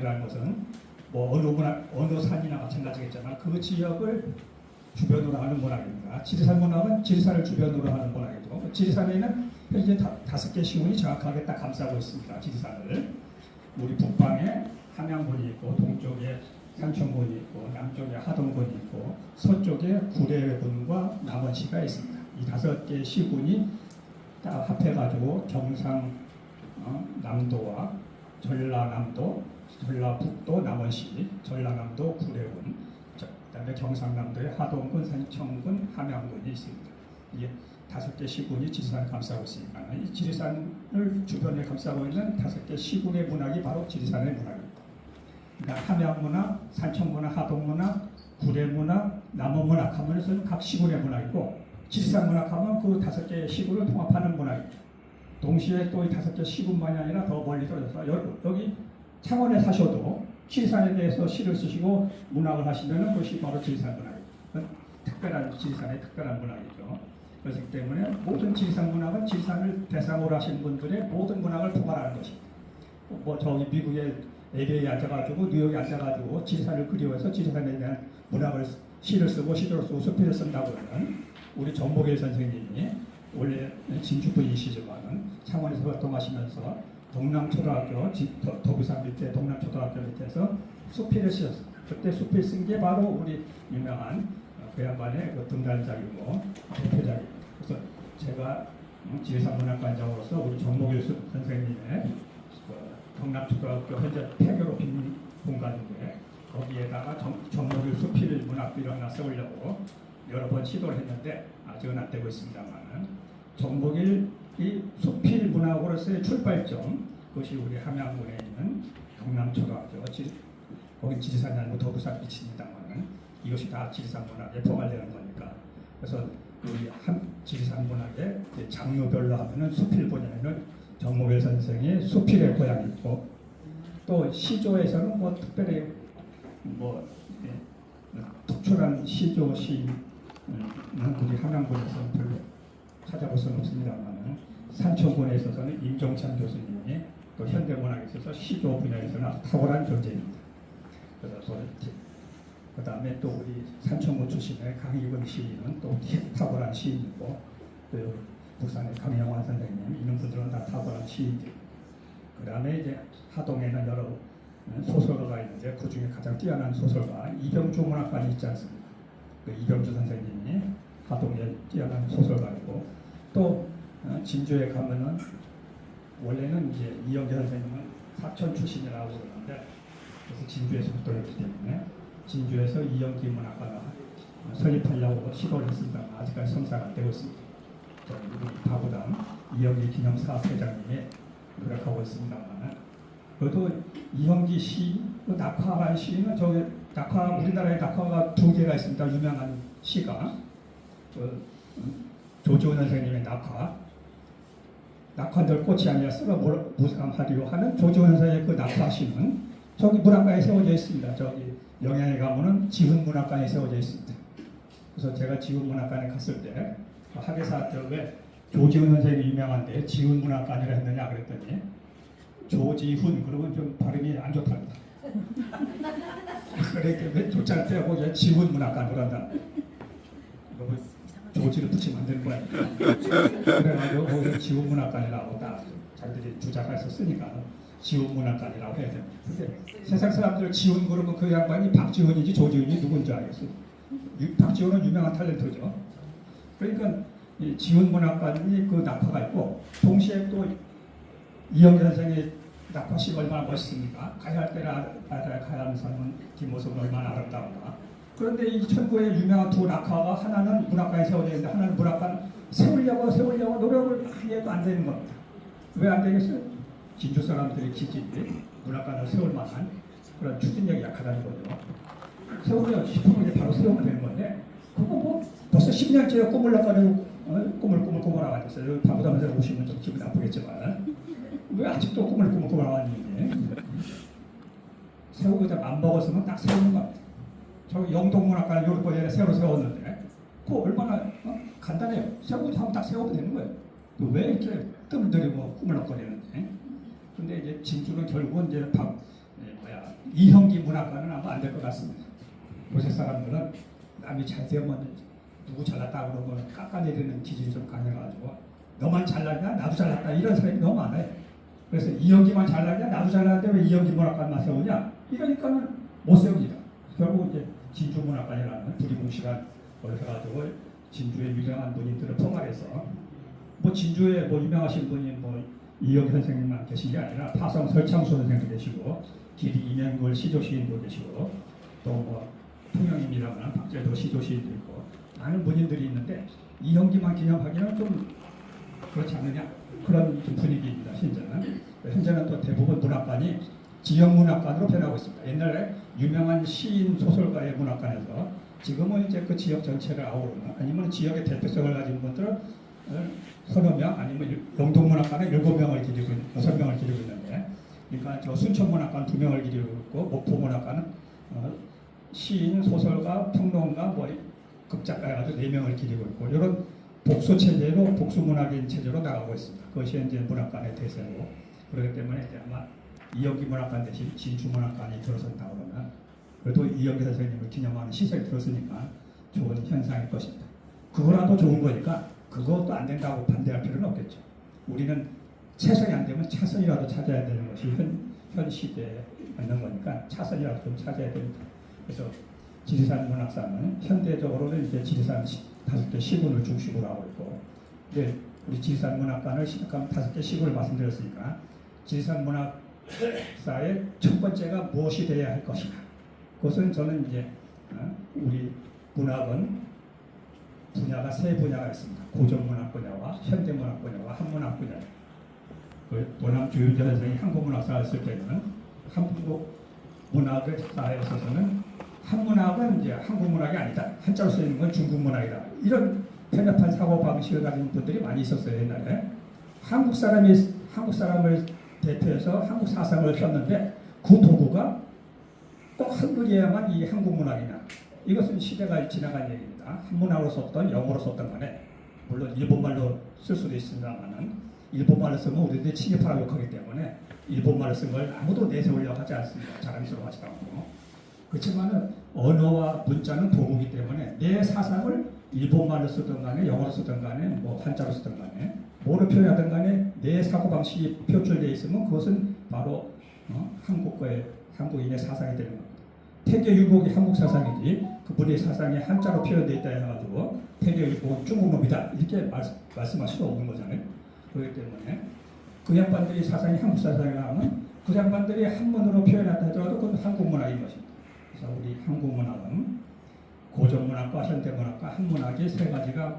문화이라는 것은 뭐 어느 산이나 마찬가지겠지만 그 지역을 주변으로 하는 문학입니다. 지리산 문학은 지리산을 주변으로 하는 문학이죠. 지리산에는 현재 5개 시군이 정확하게 딱 감싸고 있습니다. 지리산을. 우리 북방에 함양군이 있고 동쪽에 산청군이 있고 남쪽에 하동군이 있고 서쪽에 구례군과 남원시가 있습니다. 이 5개 시군이 딱 합해가지고 경상남도와 전라남도, 전라북도, 남원시, 전라남도, 구례군, 그다음에 경상남도에 하동군, 산청군, 함양군이 있습니다. 이게 5개 시군이 지리산을 감싸고 있으니까 이 지리산을 주변에 감싸고 있는 5개 시군의 문학이 바로 지리산의 문학입니다. 그러니까 함양문학, 산청문학, 하동문학, 구례문학, 남원문학 하면서 각 시군의 문학이고 지리산 문학하면 그 5개 시군을 통합하는 문학입니다. 동시에 또 이 5개 시군만이 아니라 더 멀리 떨어져서 여기 창원에 사셔도 지리산에 대해서 시를 쓰시고 문학을 하시면 그것이 바로 지리산 문학입니다. 특별한 지리산의 특별한 문학이죠. 그렇기 때문에 모든 지리산 문학은 지리산을 대상으로 하신 분들의 모든 문학을 포괄하는 것입니다. 뭐 저기 미국에 LA에 앉아가지고 뉴욕에 앉아가지고 지리산을 그리워해서 지리산에 대한 문학을 시를 쓰고 시조를 쓰고 수필을 쓴다고 하는 우리 정목일 선생님이 원래 진주분이시지만은 창원에서 활동하시면서 동남초등학교 도부산 밑에 동남초등학교 밑에서 수필을 쓰셨습니다. 그때 수필 쓴 게 바로 우리 유명한 그 양반의 그 등단작이고 대표작입니다. 그래서 제가 지리산 문학관장으로서 우리 정목일 선생님의 경남초등학교 현재 폐교로 빈 공간인데 거기에다가 정목일 수필 문학비를 하나 세우려고 여러 번 시도를 했는데 아직은 안 되고 있습니다만은 정목일 이 수필 문학으로서의 출발점 그것이 우리 함양군에 있는 경남초등학교 거기 지리산이 아니고 도부산 밑입니다만은 이것이 다 지리산 문학에 포괄되는 거니까 그래서 우리 지리산 문학의 장르별로 하면은 수필 분야에는 정목일 선생의 수필의 고향이 있고 또 시조에서는 뭐 특별히 뭐 특출한 시조 시인은 우리 함양군에서는 별로 찾아볼 수는 없습니다만 산청군에 있어서는 임종찬 교수님이 또 현대문학에 있어서 시조 분야에서는 아주 탁월한 존재입니다. 그래서 그 다음에 또 우리 산청군 출신의 강희근 시인은 또 탁월한 시인이고 또 부산의 강영환 선생님 이런 분들은 다 탁월한 시인들. 그 다음에 이제 하동에는 여러 소설가가 있는데 그 중에 가장 뛰어난 소설가 이병주 문학관이 있지 않습니까? 그 이병주 선생님이 하동에 뛰어난 소설가이고 또 진주에 가면은 원래는 이제 이영재 선생님은 사천 출신이라고 그러는데 그래서 진주에서 붙었기 때문에 진주에서 이영기 문학관을 설립하려고 시도를 했습니다. 아직까지 성사가 안 되고 있습니다. 바구담 이영기 기념사업회장님이 노력하고 있습니다만 그래도 이영기 시, 그 낙화라는 시는 저기 낙화 우리나라에 낙화가 2개가 있습니다. 유명한 시가 조지훈 선생님의 낙화들 꽃이 아니라 쓸어 무감하리요 하는 조지훈 선생의 그 낙화시는 저기 문학관에 세워져 있습니다. 저기 영양에 가면은 지훈 문학관에 세워져 있습니다. 그래서 제가 지훈 문학관에 갔을 때 학예사 왜 조지훈 선생님이 유명한데 지훈 문학관이라 했느냐 그랬더니 조지훈 그러면 좀 발음이 안 좋답니다. 그러니까 왜 좋지 않대요. 지훈 문학관으로 한다. 조지를 붙이면 안 되는 거야. 그래가지고 거기서 지훈문학관이라고 딱 자기들이 주작해서 쓰니까 지훈문학관이라고 해야 됩니다. 근데 세상 사람들 지훈 그러면 그 양반이 박지훈인지 조지훈이 누군지 알겠어요. 박지훈은 유명한 탤런트죠. 그러니까 이 지훈문학관이 그 낙화가 있고 동시에 또 이영재 선생의 낙화시가 얼마나 멋있습니까? 가야 할 때나 가야 하는 사람은 뒷모습은 얼마나 아름다운가. 그런데 이 천구의 유명한 2 낙화가 하나는 문학관에 세워져 있는데 하나는 문학관 세우려고 노력을 많이 해도 안 되는 겁니다. 왜 안 되겠어요? 진주 사람들이 지지 문학관을 세울 만한 그런 추진력이 약하다는 거죠. 세우려 싶으면 이제 바로 세우면 되는 건데 그거 뭐 벌써 10년째 꾸물락거리고 꾸물꾸물하고 앉았어요. 바보다면서 오시면 좀 기분 나쁘겠지만 왜 아직도 꾸물꾸물하고 앉는지 세우고자 맘먹었으면 딱 세우는 겁니다. 저 영동문학관을 요번에 새로 세웠는데 그거 얼마나 간단해요. 세우고 하면 딱 세우면 되는 거예요. 왜 이렇게 뜸들이고 꾸물락거리는데 근데 이제 진주는 결국은 이제 이형기 문학관은 아마 안 될 것 같습니다. 요새 사람들은 남이 잘 되면 누구 잘났다 그러면 깎아내리는 기질이 좀 강해가지고 너만 잘났냐 나도 잘났다 이런 사람이 너무 많아요. 그래서 이형기만 잘났냐 나도 잘났는데 왜 이형기 문학관만 세우냐 이러니까는 못 세웁니다. 결국 이제 진주문학관이라는 두리뭉실한 걸 해가지고 진주의 유명한 분들을 포괄해서 뭐 진주에 뭐 유명하신 분이 뭐 이혁 선생님만 계신 게 아니라 파성 설창수 선생도 계시고 길이 이명걸 시조시인도 계시고 또 뭐 통영입니다만 박재도 시조시인도 있고 많은 분인들이 있는데 이형기만 기념하기는 좀 그렇지 않느냐 그런 좀 분위기입니다. 현재는 또 대부분 문학관이 지역 문학관으로 변하고 있습니다. 옛날에 유명한 시인 소설가의 문학관에서 지금은 이제 그 지역 전체를 아우르는 아니면 지역의 대표성을 가진 분들을 서너 명 아니면 영동문학관에 7명을 기리고 6명을 기리고 있는데 그러니까 저 순천문학관 2명을 기리고 있고 목포문학관은 시인, 소설가, 평론가, 뭐 극작가 해가지고 4명을 기리고 있고 이런 복수 체제로 복수문학인 체제로 나가고 있습니다. 그것이 이제 문학관의 대세고 그렇기 때문에 이제 아마 이영기 문학관 대신 진주문학관이 들어선다 그러면 그래도 이영기 선생님을 기념하는 시설이 들었으니까 좋은 현상일 것입니다. 그거라도 좋은 거니까 그것도 안 된다고 반대할 필요는 없겠죠. 우리는 최선이 안 되면 차선이라도 찾아야 되는 것이 현 시대에 맞는 거니까 차선이라도 좀 찾아야 됩니다. 그래서 지리산 문학사는 현대적으로는 이제 지리산 5개 시군을 중심으로 하고 있고 이제 우리 지리산 문학관을 시작하면 5개 시군을 말씀드렸으니까 지리산 문학사의 첫 번째가 무엇이 되어야 할 것인가 그것은 저는 이제 우리 문학은 분야가 3분야가 있습니다. 고전문학 분야와 현대문학 분야와 한문학 분야. 도남 조윤재 선생이 한국문학사를 쓸 때는 한국 문학의 사에 있어서는 한문학은 이제 한국문학이 아니다. 한자로 쓰이는 건 중국문학이다. 이런 편협한 사고방식을 가진 분들이 많이 있었어요. 옛날에. 한국 사람을 대표해서 한국 사상을 폈는데 그 도구가 꼭 한글이어야만 이 한국문학이냐. 이것은 시대가 지나간 얘기입니다. 한문화로 썼던 영어로 썼던 간에 물론 일본말로 쓸 수도 있습니다만 일본말로 쓰면 우리들이 침입하고 욕하기 때문에 일본말로 쓴 걸 아무도 내세우려고 하지 않습니다. 자랑스러워하지도 않고 그렇지만 언어와 문자는 도구이기 때문에 내 사상을 일본말로 쓰든 간에 영어로 쓰든 간에 뭐 한자로 쓰든 간에 뭐로 표현하든 간에 내 사고방식이 표출되어 있으면 그것은 바로 한국인의 사상이 되는 겁니다. 태계유복이 한국 사상이지 그분의 사상이 한자로 표현되어 있다 해가지고 태계유복은 중국놈이다 이렇게 말씀할 수도 없는 거잖아요. 그렇기 때문에 그 양반들이 사상이 한국 사상이라면 그 양반들이 한문으로 표현한다 하더라도 그건 한국 문학인 것입니다. 그래서 우리 한국 문학은 고전문학과 현대문학과 한문학의 3가지가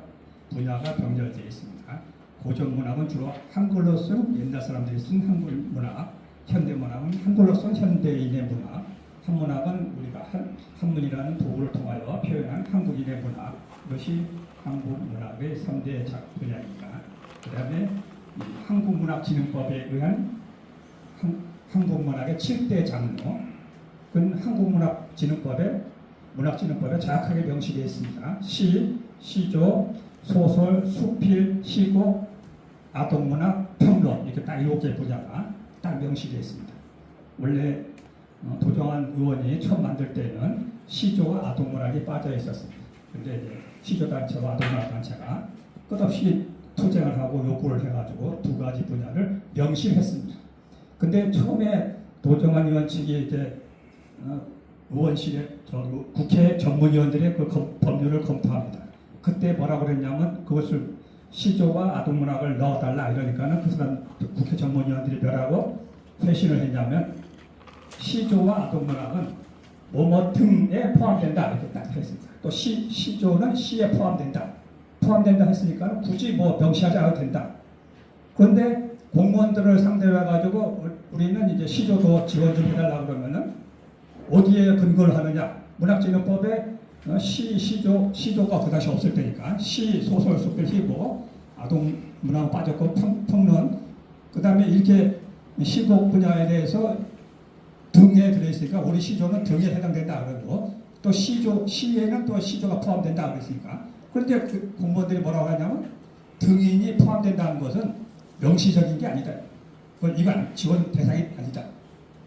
분야가 병렬되어 있습니다. 고전문학은 주로 한글로 쓴 옛날 사람들이 쓴 한글 문학, 현대문학은 한글로 쓴 현대인의 문학, 한문학은 우리가 한문이라는 도구를 통하여 표현한 한국인의 문학, 이것이 한국문학의 3대 분야입니다. 그 다음에 한국문학진흥법에 의한 한국문학의 7대 장르, 그건 문학진흥법에 정확하게 명시되어 있습니다. 시, 시조, 소설, 수필, 시곡, 아동문학, 평론 이렇게 딱 7개 분야가 딱 명시되어 있습니다. 원래 도정환 의원이 처음 만들 때는 시조와 아동문학이 빠져 있었습니다. 근데 이제 시조단체와 아동문학단체가 끝없이 투쟁을 하고 요구를 해가지고 2가지 분야를 명시했습니다. 근데 처음에 도정환 의원 측이 이제 의원실에 국회 전문위원들의 그 법률을 검토합니다. 그때 뭐라고 그랬냐면 그것을 시조와 아동문학을 넣어달라 이러니까는 그 사람 국회 전문위원들이 뭐라고 회신을 했냐면 시조와 아동문학은 뭐뭐 등에 포함된다 이렇게 딱 했습니다. 또 시조는 시에 포함된다 했으니까 굳이 뭐 명시하지 않아도 된다. 그런데 공무원들을 상대로 해가지고 우리는 이제 시조도 지원 좀 해달라고 그러면은 어디에 근거를 하느냐? 문학진흥법에 시조가 그다시 없을 테니까 시, 소설, 수필, 희곡, 아동문학 빠졌고 평론 그 다음에 이렇게 시곡 분야에 대해서 등에 들어있으니까 우리 시조는 등에 해당된다 그러고 또 시에는 또 시조가 포함된다 그랬으니까 그런데 그 공무원들이 뭐라고 하냐면 등인이 포함된다는 것은 명시적인 게 아니다. 이건 지원 대상이 아니다.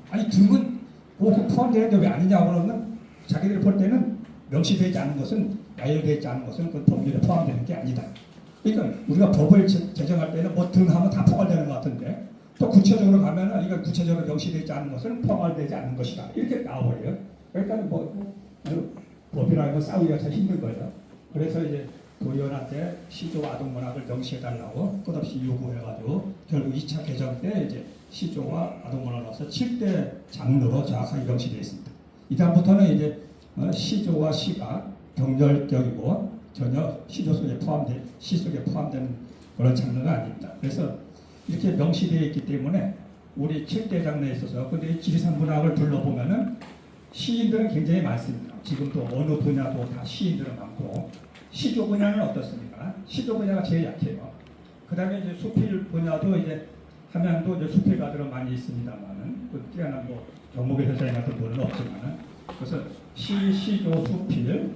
아니 등은 그것도 포함되는데 왜 아니냐고 그러면 자기들이 볼 때는 명시되지 않은 것은 나열되지 않은 것은 그 법률에 포함되는 게 아니다. 그러니까 우리가 법을 제정할 때는 뭐 등하면 다 포괄되는 것 같은데 또 구체적으로 가면은 이건 구체적으로 명시되지 않은 것은 포괄되지 않는 것이다. 이렇게 나와버려요. 그러니까 뭐 법이라는 거 싸우기가 참 힘든 거예요. 그래서 이제 도의원한테 시조와 아동문학을 명시해달라고 끝없이 요구해가지고 결국 2차 개정 때 이제 시조와 아동문학으로서 7대 장르로 정확하게 명시되어 있습니다. 이다음부터는 이제 시조와 시가 경렬격이고 전혀 시조 속에 시 속에 포함되는 그런 장르가 아닙니다. 그래서 이렇게 명시되어 있기 때문에 우리 7대 장르에 있어서 근데 이 지리산 문학을 둘러보면은 시인들은 굉장히 많습니다. 지금도 어느 분야도 다 시인들은 많고 시조 분야는 어떻습니까? 시조 분야가 제일 약해요. 그 다음에 이제 수필 분야도 이제 함양도 이제 수필가들은 많이 있습니다만은 그 뛰어난 뭐 경목의 회사인 같은 분은 없지만은 그래서 시조, 수필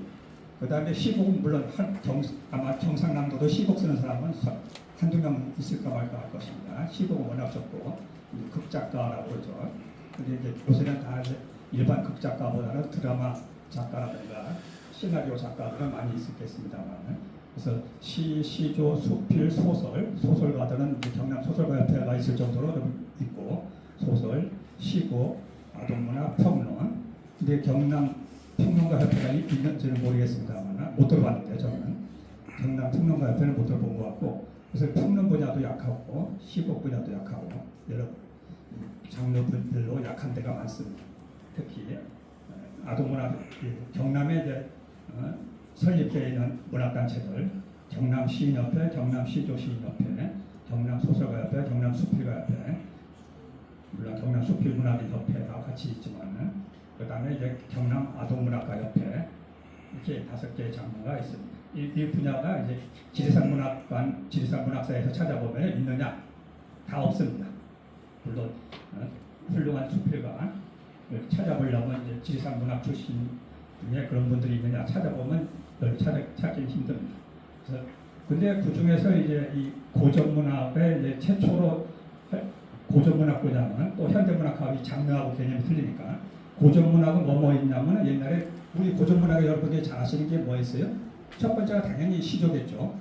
그 다음에 시곡은 물론 아마 경상남도도 시곡 쓰는 사람은 한두 명 있을까 말까 할 것입니다. 시곡은 워낙 적고 극작가라고 그러죠. 근데 이제 요새는 다 이제 일반 극작가보다는 드라마 작가라든가 시나리오 작가들은 많이 있겠습니다만 그래서 시조, 수필, 소설가들은 경남 소설가협회가 있을 정도로 좀 있고 소설, 시곡, 아동문학, 평론 근데 경남 평론가협회가 있는지는 모르겠습니다만 못 들어봤는데 저는 경남 평론가협회는 못 들어본 것 같고 그래서 평론 분야도 약하고 시곡 분야도 약하고 여러 장르별로 약한 데가 많습니다. 특히 아동문학 경남에 이제 설립되어 있는 문학단체들 경남시인협회, 경남시조시인협회, 경남소설가협회, 경남수필가협회 물론 경남수필문학인협회가 같이 있지만 그 다음에 이제 경남아동문학가협회 이렇게 5개의 장르가 있습니다. 이 분야가 이제 지리산문학사에서 찾아보면 있느냐 다 없습니다. 물론 훌륭한 수필가 찾아보려면 이제 지리산문학 출신 중에 그런 분들이 있느냐 찾아보면 찾기 힘듭니다. 그래서 근데 그 중에서 이제 이 고전문학의 이제 최초로 고전문학 분야는 또 현대문학하고 이 장르하고 개념이 틀리니까 고전문학은 뭐 있냐면 옛날에 우리 고전문학에 여러분들이 잘 아시는 게 뭐 있어요? 첫 번째가 당연히 시조겠죠.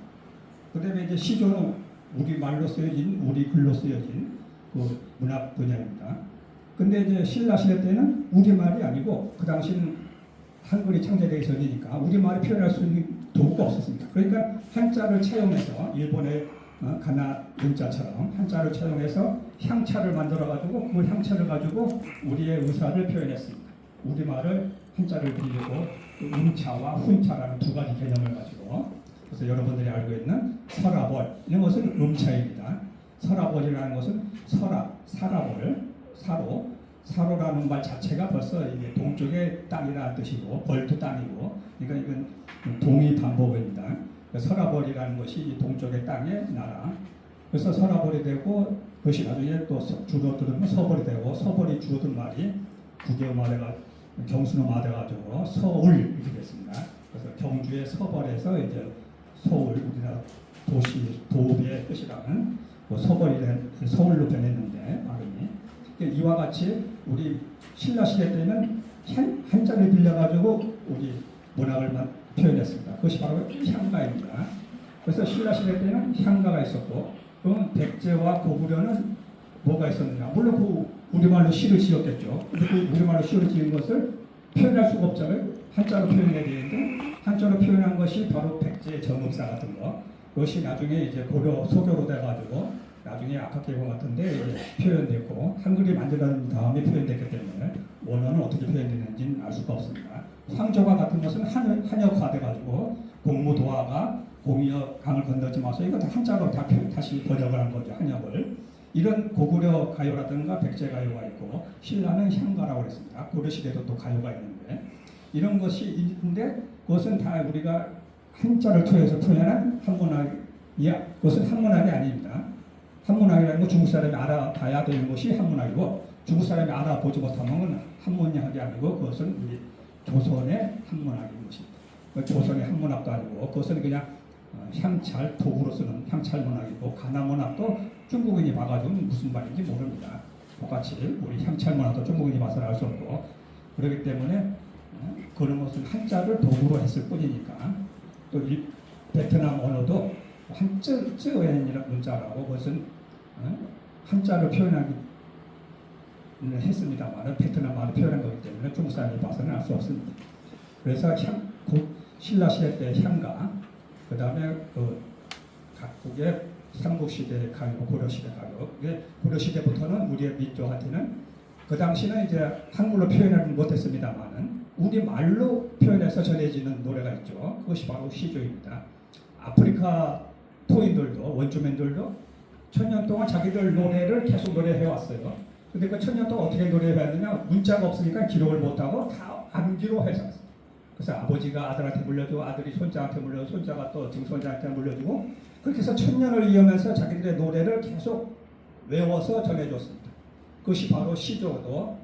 그 다음에 이제 시조는 우리말로 쓰여진 우리 글로 쓰여진 그 문학 분야입니다. 근데 이제 신라 시대 때는 우리말이 아니고 그 당시는 한글이 창제되기 전이니까 우리말을 표현할 수 있는 도구가 없었습니다. 그러니까 한자를 차용해서 일본의 가나 문자처럼 한자를 차용해서 향차를 만들어가지고 그 향차를 가지고 우리의 의사를 표현했습니다. 우리말을 한자를 빌리고 음차와 훈차라는 두 가지 개념을 가지고 그래서 여러분들이 알고 있는 서라벌 이런 것은 음차입니다. 서라벌이라는 것은 사로라는 말 자체가 벌써 이게 동쪽의 땅이라는 뜻이고 벌도 땅이고 그러니까 이건 동의 반복입니다. 서라벌이라는 것이 동쪽의 땅의 나라. 그래서 서라벌이 되고 그것이 나중에 또 줄어들면 서벌이 되고 서벌이 줄어든 말이 국유화돼가 경순화가 돼가지고 서울 이렇게 됐습니다. 그래서 경주의 서벌에서 이제 서울 우리나라 도시 도읍의 뜻이라는 서벌이 된 서울로 변했는데 발음이 이와 같이 우리 신라 시대 때는 한자를 빌려가지고 우리 문학을 표현했습니다. 그것이 바로 향가입니다. 그래서 신라 시대 때는 향가가 있었고 그럼 백제와 고구려는 뭐가 있었느냐? 물론 그 우리말로 시를 지었겠죠. 근데 그 우리말로 시를 지은 것을 표현할 수가 없잖아요. 한자로 표현해야 되는데 한자로 표현한 것이 바로 백제의 정읍사 같은 거. 그것이 나중에 이제 고려 소교로 돼가지고 나중에 악학계공 같은데 이제 표현됐고 한글이 만들어진 다음에 표현됐기 때문에 원어는 어떻게 표현되는지는 알 수가 없습니다. 황조가 같은 것은 한역화돼가지고 공무도화가 공이어 강을 건너지 마서 이거 다 한자로 다시 번역을 한 거죠. 한역을. 이런 고구려 가요라든가 백제 가요가 있고 신라는 향가라고 그랬습니다. 고려 시대도 또 가요가 있는데 이런 것이 있는데 그것은 다 우리가 한자를 통해서 표현한 한문학이야. 그것은 한문학이 아닙니다. 한문학이라는 건 중국 사람이 알아봐야 되는 것이 한문학이고 중국 사람이 알아보지 못하면 한문학이 아니고 그것은 우리 조선의 한문학인 것입니다. 조선의 한문학도 아니고 그것은 그냥 향찰 도구로 쓰는 향찰 문학이고 가나 문학도 중국인이 봐가지고 무슨 말인지 모릅니다. 똑같이 우리 향찰 문화도 중국인이 봐서는 알 수 없고 그렇기 때문에 그런 것은 한자를 도구로 했을 뿐이니까 또 이 베트남 언어도 한쯔어엔이라는 문자라고 그것은 한자로 표현하기 했습니다만 베트남말로 표현한 거기 때문에 중국 사람이 봐서는 알 수 없습니다. 그래서 신라 시대 때 향가, 그 다음에 그 각국의 삼국시대 가요, 고려시대 가요. 고려시대부터는 우리의 민족한테는 그 당시는 이제 한글로 표현을 못했습니다만은 우리 말로 표현해서 전해지는 노래가 있죠. 그것이 바로 시조입니다. 아프리카 토인들도 원주민들도 천년 동안 자기들 노래를 계속 노래해 왔어요. 근데 그 천년 동안 어떻게 노래해왔느냐? 문자가 없으니까 기록을 못하고 다 암기로 해서 왔어요. 그래서 아버지가 아들한테 물려주고 아들이 손자한테 물려주고 손자가 또 증손자한테 물려주고 그렇게 해서 천년을 이으면서 자기들의 노래를 계속 외워서 전해줬습니다. 그것이 바로 시조도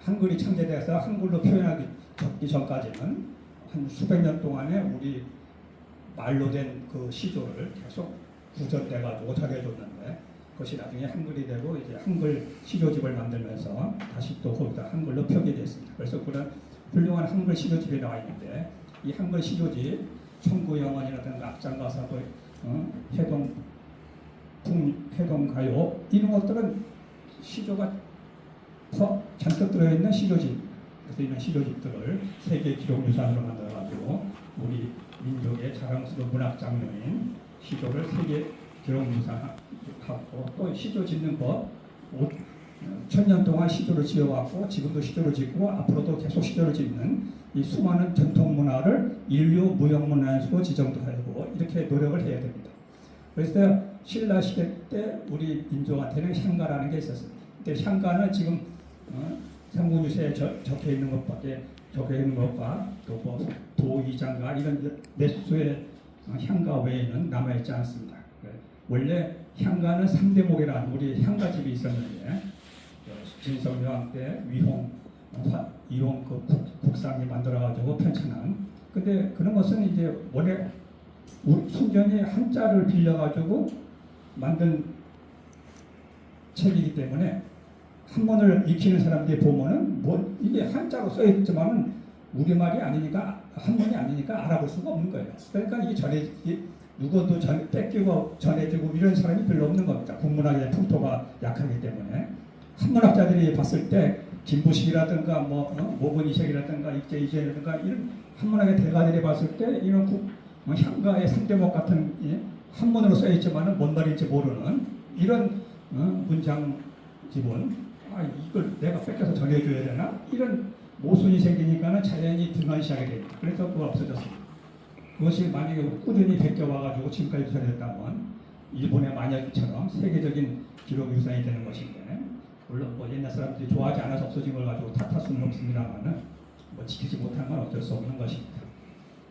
한글이 창제돼서 한글로 표현하기 전까지는 한 수백 년 동안에 우리 말로 된 그 시조를 계속 구전돼가지고 전해줬는데 그것이 나중에 한글이 되고 이제 한글 시조집을 만들면서 다시 또 거기다 한글로 표기됐습니다. 그래서 그런 훌륭한 한글 시조집이 나와 있는데 이 한글 시조집 청구영원이라든가 악장가사도 해동가요 이런 것들은 시조가 잔뜩 들어있는 시조집 그래서 이런 시조집들을 세계 기록유산으로 만들어가지고 우리 민족의 자랑스러운 문학 장르인 시조를 세계 기록유산하고 또 시조 짓는 법 1000년 동안 시조를 지어왔고 지금도 시조를 짓고 앞으로도 계속 시조를 짓는 이 수많은 전통 문화를 인류 무형문화유산으로 지정도 하고 이렇게 노력을 해야 됩니다. 그래서 신라 시대 때 우리 민족한테는 향가라는 게 있었습니다. 근데 향가는 지금 삼국유사에 적혀 있는 것과 또 뭐 도이장가 이런 몇 수의 향가 외에는 남아있지 않습니다. 원래 향가는 3대목이라는 우리 향가집이 있었는데 진성여왕 때 이홍 그 국상이 만들어가지고 편찬한. 근데 그런 것은 이제 원래 우리 순전히 한자를 빌려가지고 만든 책이기 때문에 한문을 익히는 사람들이 보면은 뭐 이게 한자로 써있지만은 우리말이 아니니까 한문이 아니니까 알아볼 수가 없는 거예요. 그러니까 이게 누구도 뺏기고 전해지고 이런 사람이 별로 없는 겁니다. 국문학의 풍토가 약하기 때문에 한문학자들이 봤을 때 김부식이라든가 모건이색이라든가 이재이라든가 이런 한문학의 대가들이 봤을 때 이런 향가의 3대목 같은 한문으로 써있지만은 뭔 말인지 모르는 이런 문장 기본 이걸 내가 뺏겨서 전해줘야 되나 이런 모순이 생기니까는 자연히 등한시하게 됩니다. 그래서 그거 없어졌습니다. 그것이 만약에 꾸준히 베껴와가지고 지금까지 전해졌다면 일본의 만약처럼 세계적인 기록 유산이 되는 것인데 물론 뭐 옛날 사람들이 좋아하지 않아서 없어진 걸 가지고 탓할 수는 없습니다만은 뭐 지키지 못한 건 어쩔 수 없는 것입니다.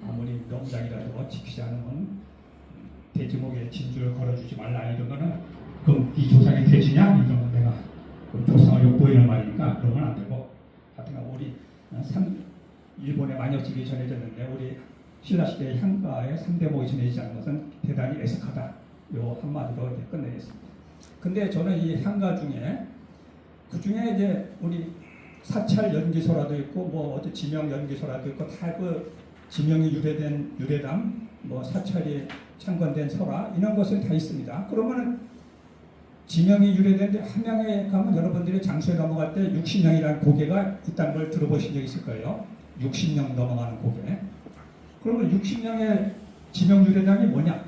아무리 명장이라도 지키지 않으면 돼지목에 진주를 걸어주지 말라 이런 거는 그럼 이 조상이 돼지냐 이런 건 내가 조상을 욕보이는 말이니까 그러면 안 되고 하여튼 우리 일본의 만역집이 전해졌는데 우리 신라시대의 향가의 3대목이 전해지지 않은 것은 대단히 애석하다. 요 한마디로 이렇게 끝내겠습니다. 근데 저는 이 향가 중에 그 중에 이제 우리 사찰 연기소라도 있고 뭐 어떤 지명 연기소라도 있고 다 그 지명이 유래된 유래담 뭐 사찰이 창건된 설화 이런 것은 다 있습니다. 그러면은 지명이 유래된 함양에 가면 여러분들이 장수에 넘어갈 때 60명이라는 고개가 있다는 걸 들어보신 적 있을 거예요. 60명 넘어가는 고개. 그러면 60명의 지명 유래담이 뭐냐?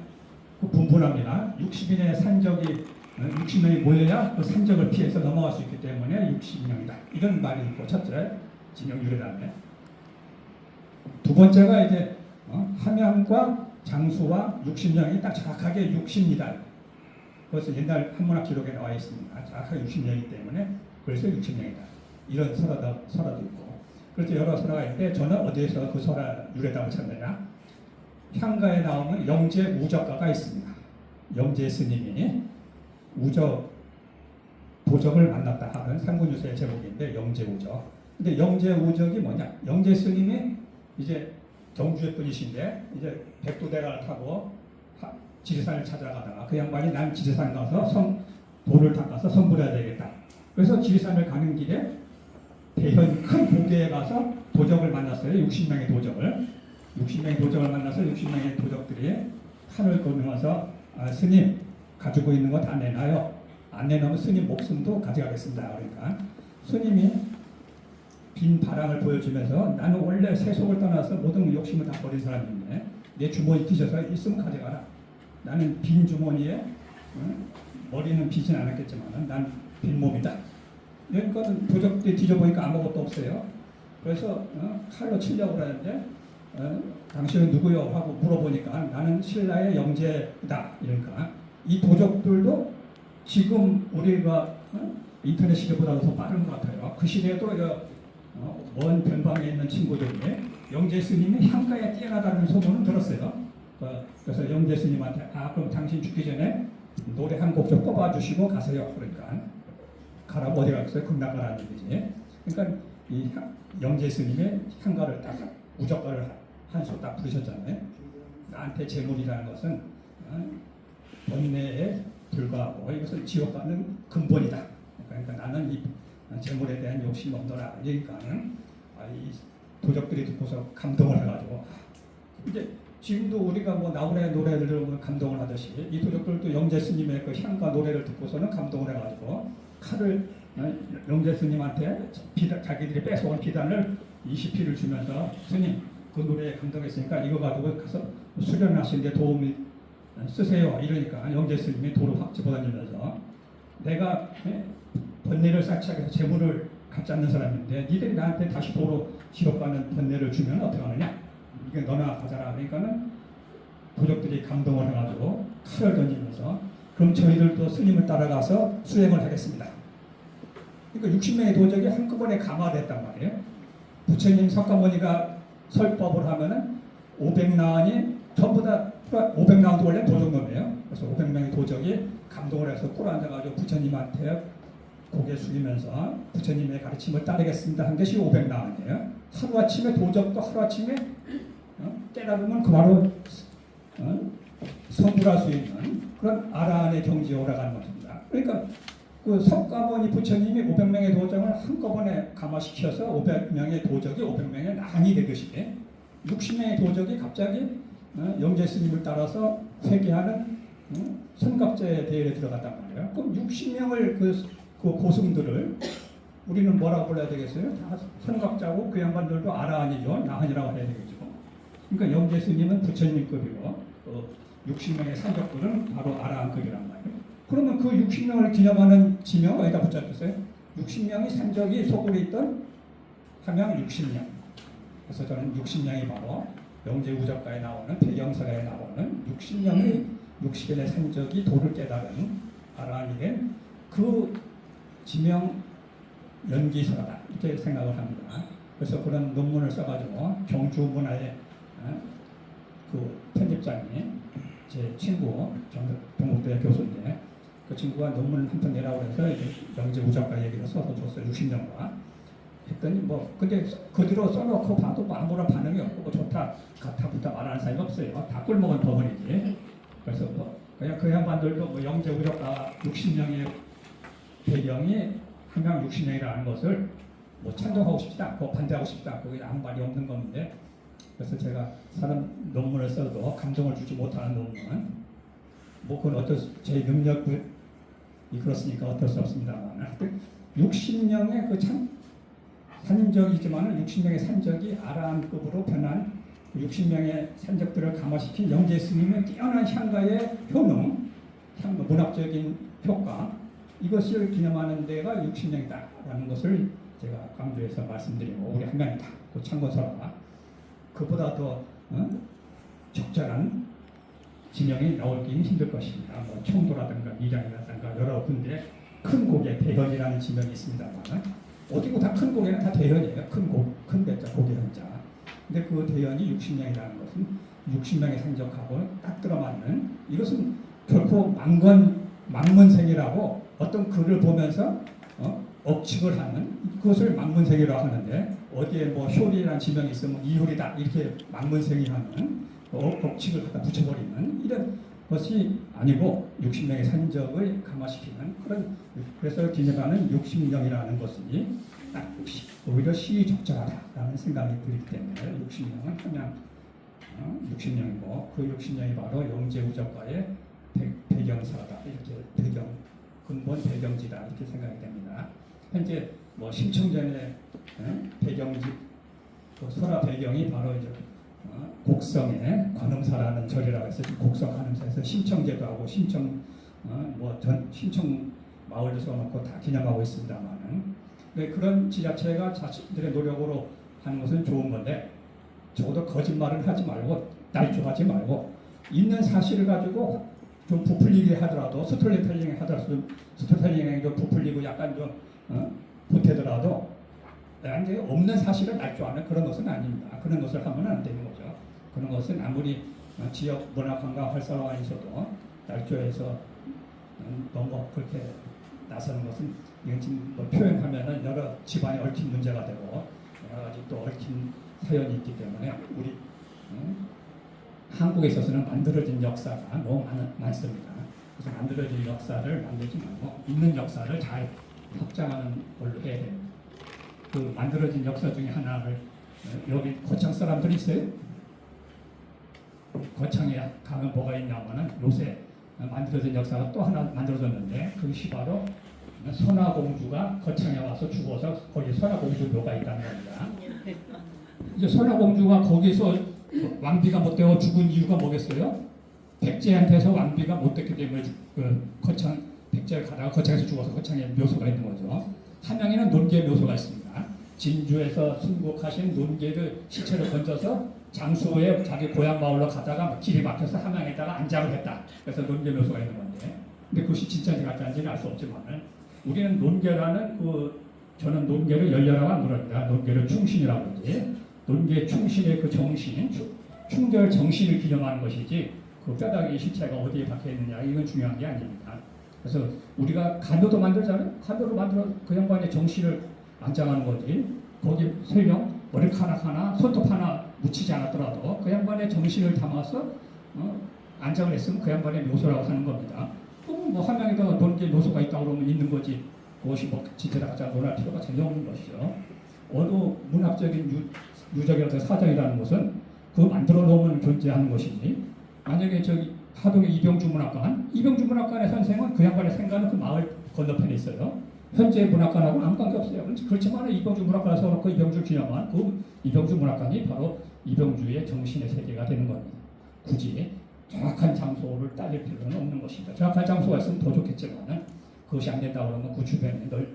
그 분분합니다. 60인의 산적이 60명이 모여야 그 산적을 피해서 넘어갈 수 있기 때문에 60명이다. 이런 말이 있고 첫째 지명 유래담에 두 번째가 이제 함양과 장수와 60명이 딱 정확하게 60이다. 그것은 옛날 한문학 기록에 나와 있습니다. 정확하게 60명이기 때문에 그래서 60명이다. 이런 설화도 있고. 그래서 여러 설화가 있는데 저는 어디에서 그 설화 유래담을 찾느냐. 향가에 나오면 영재 우적가가 있습니다. 영재 스님이 도적을 만났다 하는 삼국유사의 제목인데 영재 우적. 근데 영재 우적이 뭐냐? 영재 스님이 이제 경주의 분이신데 이제 백두대간을 타고 지리산을 찾아가다가 그 양반이 난 지리산 가서 돌을 닦아서 선물해야 되겠다. 그래서 지리산을 가는 길에 대현 큰 고개에 가서 도적을 만났어요. 60명의 도적을. 60명의 도적을 만나서 60명의 도적들이 칼을 거누면서 스님 가지고 있는 거 다 내놔요. 안 내놓으면 스님 목숨도 가져가겠습니다. 그러니까 스님이 빈 바람을 보여주면서 나는 원래 세속을 떠나서 모든 욕심을 다 버린 사람인데 내 주머니 뒤져서 있으면 가져가라. 나는 빈 주머니에 머리는 비진 않았겠지만 난 빈몸이다. 그러니까 도적들이 뒤져보니까 아무것도 없어요. 그래서 칼로 치려고 그러는데 당신은 누구요? 하고 물어보니까 나는 신라의 영제다. 이러니까 이 도적들도 지금 우리가 인터넷 시대보다 더 빠른 것 같아요. 그 시대에도 먼 변방에 있는 친구들이 영제 스님이 향가에 뛰어나다는 소문은 들었어요. 그래서 영제 스님한테 그럼 당신 죽기 전에 노래 한 곡 좀 뽑아주시고 가세요. 그러니까 가라고 어디 갔어요? 금나가라는 얘기지. 그러니까 이 영제 스님의 향가를 딱 무적가를 한 소 딱 부르셨잖아요. 나한테 재물이라는 것은 번뇌에 불과하고 이것을 지옥 가는 근본이다. 그러니까 나는 이 재물에 대한 욕심이 없더라. 그러니까는 이 도적들이 듣고서 감동을 해가지고 이제 지금도 우리가 뭐 나훈아의 노래를 들으면 감동을 하듯이 이 도적들도 영제 스님의 그 향가 노래를 듣고서는 감동을 해가지고 칼을 영제 스님한테 자기들이 뺏어온 비단을 20피를 주면서 스님 그 노래에 감동했으니까 이거 가지고 가서 수련하시는데 도움이 쓰세요. 이러니까 영제 스님이 도를 확 집어던지면서 내가 번뇌를 쌓기 위해서 재물을 갖지 않는 사람인데 니들이 나한테 다시 도로 지옥 가는 번뇌를 주면 어떻게 하느냐? 이게 너나 가져라. 그러니까는 도적들이 감동을 해가지고 칼을 던지면서 그럼 저희들도 스님을 따라가서 수행을 하겠습니다. 그러니까 60명의 도적이 한꺼번에 감화됐단 말이에요. 부처님 석가모니가 설법을 하면은 500나원이 전부 다 500나원도 원래 도적놈이에요. 그래서 500명의 도적이 감동을 해서 꿇어 앉아가지고 부처님한테 고개 숙이면서 부처님의 가르침을 따르겠습니다 한 것이 500나원이에요. 하루아침에 도적도 하루아침에 깨달으면 그 바로 성불할 수 있는 그런 아라한의 경지에 올라가는 것입니다. 그러니까 그 석가모니 부처님이 500명의 도적을 한꺼번에 감화시켜서 500명의 도적이 500명의 나한이 되듯이 60명의 도적이 갑자기 영제 스님을 따라서 회개하는 선갑제 대회에 들어갔단 말이에요. 그럼 60명을 그 고승들을 우리는 뭐라고 불러야 되겠어요? 다 선각자고 그 양반들도 아라한이죠. 나한이라고 해야 되겠죠. 그러니까 영제 스님은 부처님급이고 60명의 산적들은 바로 아라한급이란 말이에요. 그러면 그 60명을 기념하는 지명 어디다 붙잡혔어요? 60명의 산적이 속으로 있던 함양 60명. 그래서 저는 60명이 바로 영제 우적가에 나오는 배경사가에 나오는 60명의 60인의 산적이 도를 깨달은 아라한이 된 그 지명 연기서다 이렇게 생각을 합니다. 그래서 그런 논문을 써가지고 경주문화의 그 편집장이 제 친구 동국대 교수인데 그 친구가 논문 한 편 내라고 해서 영제 우적가 얘기를 써서 줬어요. 60년과 했더니 뭐 근데 그 뒤로 써놓고 봐도 뭐 아무런 반응이 없고 뭐 좋다 같다부터 말하는 사람이 없어요. 다 꿀먹은 버번이지. 그래서 뭐 그냥 그 양반들도 뭐 영제 우적가 60명의 배경이 한강 60년이라는 것을 뭐 찬성하고 싶지 않고 반대하고 싶지 않고 그게 아무 말이 없는 건데 그래서 제가 사람 논문을 써도 감동을 주지 못하는 논문은 뭐 그건 어쩔 제 능력이 그렇으니까 어쩔 수 없습니다만 60명의 그 참 산적이지만 60명의 산적이 아라한급으로 변한 60명의 산적들을 감화시킨 영제 스님의 뛰어난 향가의 효능, 문학적인 효과 이것을 기념하는 데가 60명이다라는 것을 제가 강조해서 말씀드리고 우리 한강이다. 그 참고서라 그보다 더 적절한 지명이 나오기는 힘들 것입니다. 뭐 청도라든가 미장이라든가 여러 군데 큰 고개 대현이라는 지명이 있습니다만 어디고 다 큰 고개는 다 대현이에요. 큰 대자 고개 현자. 근데 그 대현이 60명이라는 것은 60명의 산적하고 딱 들어맞는 이것은 결코 망문생이라고 어떤 글을 보면서 억측을 하는 그것을 망문생이라고 하는데 어디에 뭐 효리라는 지명이 있으면 이효리다 이렇게 망문생이 하는 억측을 갖다 붙여버리는 이런 것이 아니고 60명의 산적을 강화시키는 그런, 그래서 기념하는 60명이라는 것이 오히려 시적절하다라는 생각이 들기 때문에 60명은 그냥 60명이고 그 60명이 바로 영재우적과의 배경사다, 이렇게 근본 배경지다 이렇게 생각이 됩니다. 현재 뭐 심청전의 배경지, 그 설화 배경이 바로 이제 곡성의 관음사라는 절이라고 해서 곡성 관음사에서 심청제도 하고 심청 심청 마을도 써놓고 다 기념하고 있습니다만은 그런 지자체가 자신들의 노력으로 하는 것은 좋은 건데 적어도 거짓말을 하지 말고 날조하지 말고 있는 사실을 가지고 좀 부풀리게 하더라도 스토리텔링 하더라도 스토리텔링에 좀 부풀리고 약간 좀 보태더라도 이제 없는 사실을 날조하는 그런 것은 아닙니다. 그런 것을 하면 안 되는 거죠. 그런 것은 아무리 지역 문화관광 활성화가 있어도 날조해서 너무 그렇게 나서는 것은 이건 지금 뭐 표현하면은 여러 집안에 얽힌 문제가 되고 여러 가지 또 얽힌 사연이 있기 때문에 우리 한국에 있어서는 만들어진 역사가 너무 많습니다. 그래서 만들어진 역사를 만들지 말고 있는 역사를 잘 확장하는 걸로 해야 됩니다. 그 만들어진 역사 중에 하나를 여기 고창 사람들이 있어요. 고창에 가면 뭐가 있냐면은 요새 만들어진 역사가 또 하나 만들어졌는데 그것이 바로 선화공주가 거창에 와서 죽어서 거기 선화공주 묘가 있다는 겁니다. 이제 선화공주가 거기서 왕비가 못 되어 죽은 이유가 뭐겠어요? 백제한테서 왕비가 못 됐기 때문에 그 거창 백제를 가다가 거창에서 죽어서 거창에 묘소가 있는 거죠. 함양에는 논계 묘소가 있습니다. 진주에서 순국하신 논계를 시체를 건져서 장수에 자기 고향 마을로 가다가 길이 막혀서 함양에다가 안장을 했다. 그래서 논계 묘소가 있는 건데, 근데 그것이 진짜인지 가짜인지는 알 수 없지만은 우리는 논계라는 저는 논계를 열려라고 안 부릅니다. 논계를 충신이라고 그러지. 논계 충신의 그 정신, 충절 정신을 기념하는 것이지 그 뼈다귀 시체가 어디에 박혀 있느냐 이건 중요한 게 아닙니다. 그래서 우리가 간도도 만들잖아요. 간도를 만들어 그 양반의 정신을 안장하는 거지. 거기 설령 머리카락 하나, 손톱 하나 묻히지 않았더라도 그 양반의 정신을 담아서 안장을 했으면 그 양반의 묘소라고 하는 겁니다. 뭐 함양에다 논계 묘소가 있다고 그러면 있는 거지. 그것이 뭐 진짜 가자 논할 필요가 전혀 없는 것이죠. 어느 문학적인 유적이라든 사적이라는 것은 그 만들어 놓으면 존재하는 것이지. 만약에 저기 하동의 이병주 문학관의 선생은 그 양반의 생각은 그 마을 건너편에 있어요. 현재 문학관하고는 아무 관계 없어요. 그렇지만 이병주 문학관에 서놓고 이병주 기념한 그 이병주 문학관이 바로 이병주의 정신의 세계가 되는 겁니다. 굳이 정확한 장소를 따질 필요는 없는 것입니다. 정확한 장소가 있으면 더 좋겠지만 그것이 안 된다고 그러면 그 주변에 늘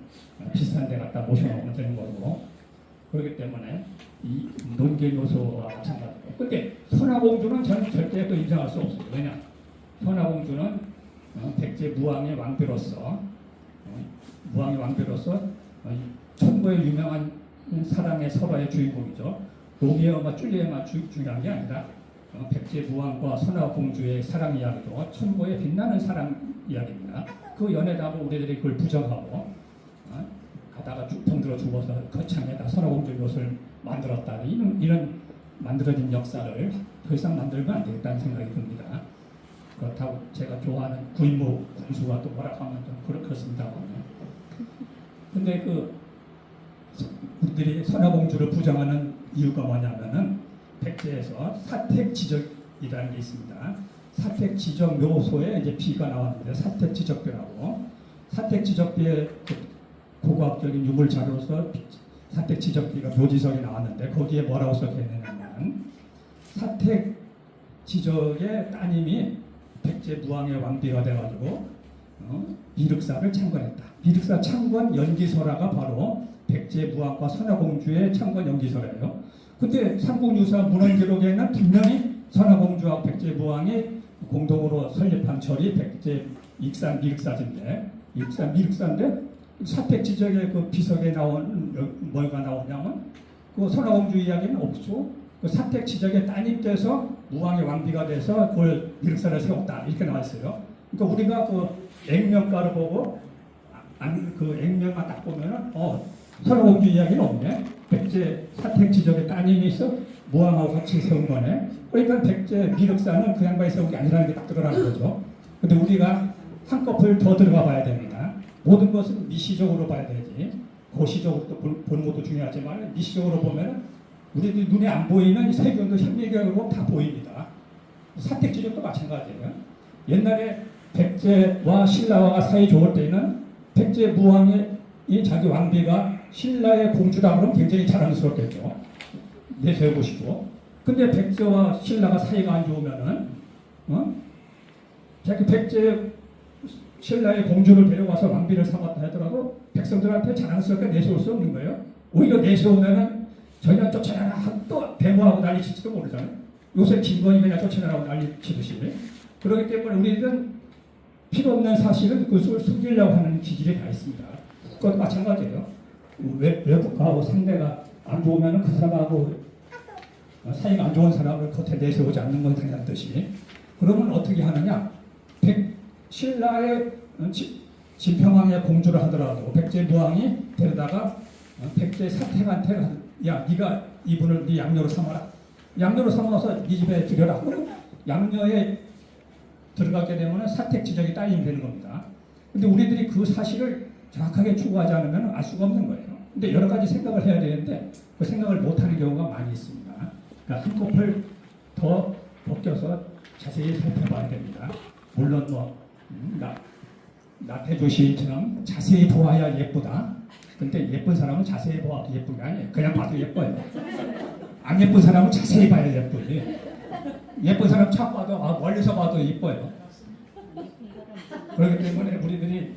비슷한 데 갖다 모셔놓으면 되는 거고, 그렇기 때문에 이 논계 요소와 마찬가지고. 근데 선화공주는 저는 절대 또 인정할 수 없어요. 왜냐? 선화공주는 백제 무왕의 왕비로서 천고의 유명한 사랑의 설화의 주인공이죠. 로미오와 줄리엣만 중요한 게 아니라 백제 무왕과 선화공주의 사랑 이야기도 천고의 빛나는 사랑 이야기입니다. 그 연애다고 우리들이 그걸 부정하고 가다가 병들어 죽어서 거창에다 선화공주 묘소를 만들었다. 이런 만들어진 역사를 더 이상 만들면 안 되겠다는 생각이 듭니다. 그렇다고 제가 좋아하는 구인모 군수가 또 뭐라 하면 좀 그렇습니다만, 근데 우리들이 선화공주를 부정하는 이유가 뭐냐면은 백제에서 사택지적이라는 게 있습니다. 사택지적 묘소에 이제 비가 나왔는데 사택지적비라고, 사택지적비의 고고학적인 유물 자료로서 사택지적비가 묘지석에 나왔는데 거기에 뭐라고 써있느냐면 사택지적의 따님이 백제 무왕의 왕비가 돼가지고 미륵사를 창건했다. 미륵사 창건 연기설화가 바로 백제 무왕과 선화공주의 창건 연기설화예요. 근데 삼국유사 문헌기록에는 분명히 선화공주와 백제 무왕이 공동으로 설립한 절이 백제 익산 미륵사인데, 익산 미륵사인데 사택지적의 그 비석에 나온 뭐가 나오냐면 그 선화공주 이야기는 없죠. 그 사택지적의 따님께서 무왕의 왕비가 돼서 그걸 미륵사를 세웠다 이렇게 나와 있어요. 그러니까 우리가 그 액면가를 보고 그 액면만 딱 보면은 선화공주 이야기는 없네. 백제 사택지적의 따님이서 무왕하고 같이 세운 거네. 그러니까 백제 미륵사는 그 양반이 세운 게 아니라는 게 딱 드러나는 거죠. 근데 우리가 한꺼풀 더 들어가 봐야 됩니다. 모든 것은 미시적으로 봐야 되지. 고시적으로 또 보는 것도 중요하지만 미시적으로 보면 우리들 눈에 안 보이는 세경도 현미경으로 다 보입니다. 사택지적도 마찬가지예요. 옛날에 백제와 신라와 사이 좋을 때는 백제 무왕이 자기 왕비가 신라의 공주다 그러면 굉장히 자랑스럽겠죠. 내세우고 싶고. 근데 백제와 신라가 사이가 안 좋으면은 자기 백제 신라의 공주를 데려와서 왕비를 삼았다 하더라도 백성들한테 자랑스럽게 내세울 수 없는 거예요. 오히려 내세우면은 저희가 쫓아내라 또 데모하고 난리칠지도 모르잖아요. 요새 김건희 그냥 쫓아내라고 난리치듯이. 그렇기 때문에 우리는 필요 없는 사실은 그것을 숨기려고 하는 기질이 다 있습니다. 그것도 마찬가지예요. 외국하고 상대가 안 좋으면 그 사람하고 사이가 안 좋은 사람을 겉에 내세우지 않는 건 당연한 듯이. 그러면 어떻게 하느냐? 신라의 진평왕의 공주를 하더라도 백제 무왕이 데려다가 백제 사택한테 야 네가 이분을 네 양녀로 삼아라. 양녀로 삼아서 네 집에 들여라. 그럼 양녀에 들어가게 되면 사택지적이 딸리면 되는 겁니다. 근데 우리들이 그 사실을 정확하게 추구하지 않으면 알 수가 없는 거예요. 근데 여러 가지 생각을 해야 되는데 그 생각을 못하는 경우가 많이 있습니다. 그러니까 한꺼풀 더 벗겨서 자세히 살펴봐야 됩니다. 물론 나태주 시인처럼 자세히 보아야 예쁘다. 근데 예쁜 사람은 자세히 보아 예쁜 게 아니에요. 그냥 봐도 예뻐요. 안 예쁜 사람은 자세히 봐야 예쁘지. 예쁜 사람 착 봐도 멀리서 봐도 예뻐요. 그렇기 때문에 우리들이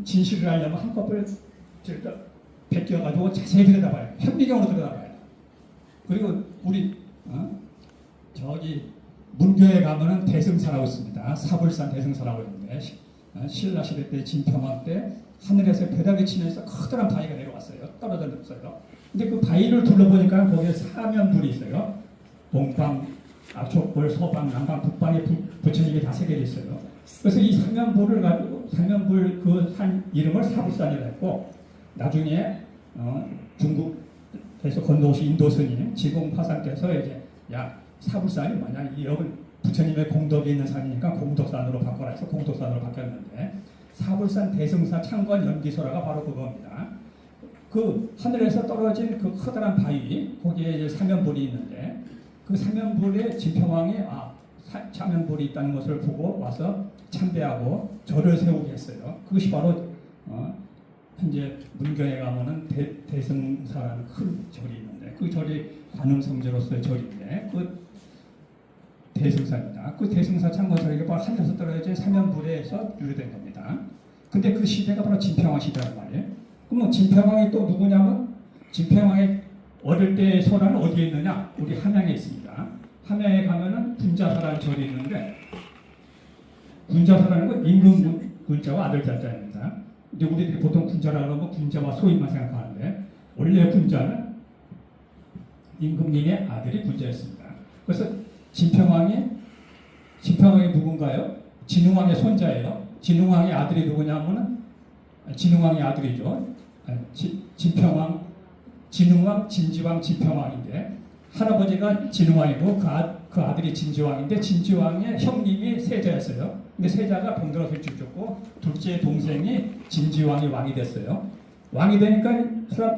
진실을 알려면 한꺼풀 베껴가지고 자세히 들여다봐요. 현미경으로 들여다봐요. 그리고 우리 저기 문교에 가면은 대승사라고 있습니다. 사불산 대승사라고 있는데 신라 시대 때 진평왕 때 하늘에서 벼락이 치면서 커다란 바위가 내려왔어요. 떨어졌어요. 근데 그 바위를 둘러보니까 거기에 사면불이 있어요. 동방, 촉불, 서방, 남방, 북방에 부처님이 다 새겨져 있어요. 그래서 이 사면불을 가지고 사면불 그 산 이름을 사불산이라고 했고 나중에 중국에서 건너오신 인도 스님 지공파산께서 이제 야 사불산이 만약 이 여기 부처님의 공덕이 있는 산이니까 공덕산으로 바꿔라 해서 공덕산으로 바뀌었는데 사불산 대승사 창건 연기소라가 바로 그겁니다. 그 하늘에서 떨어진 그 커다란 바위 거기에 이제 사면불이 있는데 그 사면불에 진평왕이 사면불이 있다는 것을 보고 와서 참배하고 절을 세우게 했어요. 그것이 바로 현재 문경에 가면은 대승사라는 큰 절이 있는데 그 절이 관음성제로서의 절인데 그 대승사입니다. 그 대승사 창건설이 바로 하늘에서 떨어진 사면불에서 유래된 겁니다. 근데 그 시대가 바로 진평왕 시대란 말이에요. 그러면 진평왕이 또 누구냐면 진평왕의 어릴 때의 소라는 어디에 있느냐? 우리 함양에 있습니다. 함양에 가면은 군자사라는 절이 있는데 군자사라는 건 임금 군자와 아들 자자입니다. 근데 우리들이 보통 군자라고 하면 군자와 소인만 생각하는데 원래 군자는 임금님의 아들이 군자였습니다. 그래서 진평왕이 누군가요? 진흥왕의 손자예요. 진흥왕의 아들이 누구냐면은 진흥왕의 아들이죠. 진평왕, 진흥왕, 진지왕, 진평왕인데 할아버지가 진흥왕이고 그 아들이 진지왕인데 진지왕의 형님이 세자였어요. 근데 세자가 병들어서 죽었고 둘째 동생이 진지왕이 왕이 됐어요. 왕이 되니까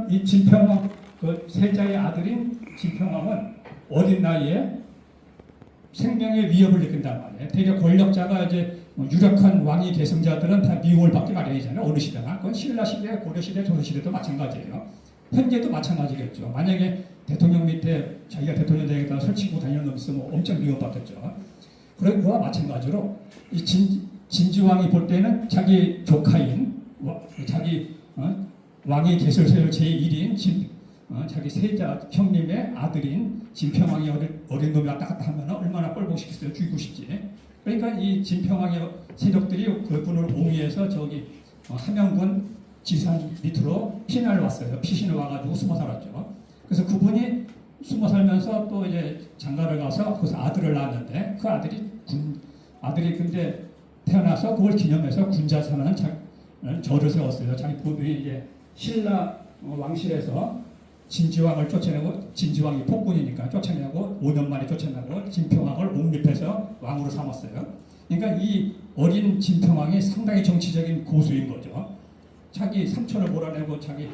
이 진평왕 그 세자의 아들인 진평왕은 어린 나이에 생명의 위협을 느낀단 말이에요. 되게 권력자가 이제 유력한 왕위 계승자들은 다 미움을 받기 마련이잖아요. 어느 시대나. 그건 신라 시대, 고려 시대, 조선 시대도 마찬가지예요. 현재도 마찬가지겠죠. 만약에 대통령 밑에 자기가 대통령 되겠다 설치고 다니는 놈 있으면 엄청 미움받겠죠. 그와 마찬가지로 이 진지왕이 볼 때는 자기 조카인 자기 왕위 계승세율 제1인 자기 세자 형님의 아들인 진평왕이 어린 놈이 왔다 갔다 하면 얼마나 꼴보기 싶겠어요. 죽이고 싶지. 그러니까 이 진평왕의 세력들이 그분을 옹위해서 저기 함양군 지산 밑으로 피난을 왔어요. 피신을 와가지고 숨어 살았죠. 그래서 그분이 숨어 살면서 또 이제 장가를 가서 거기서 아들을 낳았는데 그 아들이 근데 태어나서 그걸 기념해서 군자사라는 절을 세웠어요. 자기 부부이 이제 신라 왕실에서 진지왕을 쫓아내고 진지왕이 폭군이니까 쫓아내고 5년 만에 쫓아내고 진평왕을 옹립해서 왕으로 삼았어요. 그러니까 이 어린 진평왕이 상당히 정치적인 고수인 거죠. 자기 삼촌을 몰아내고 자기를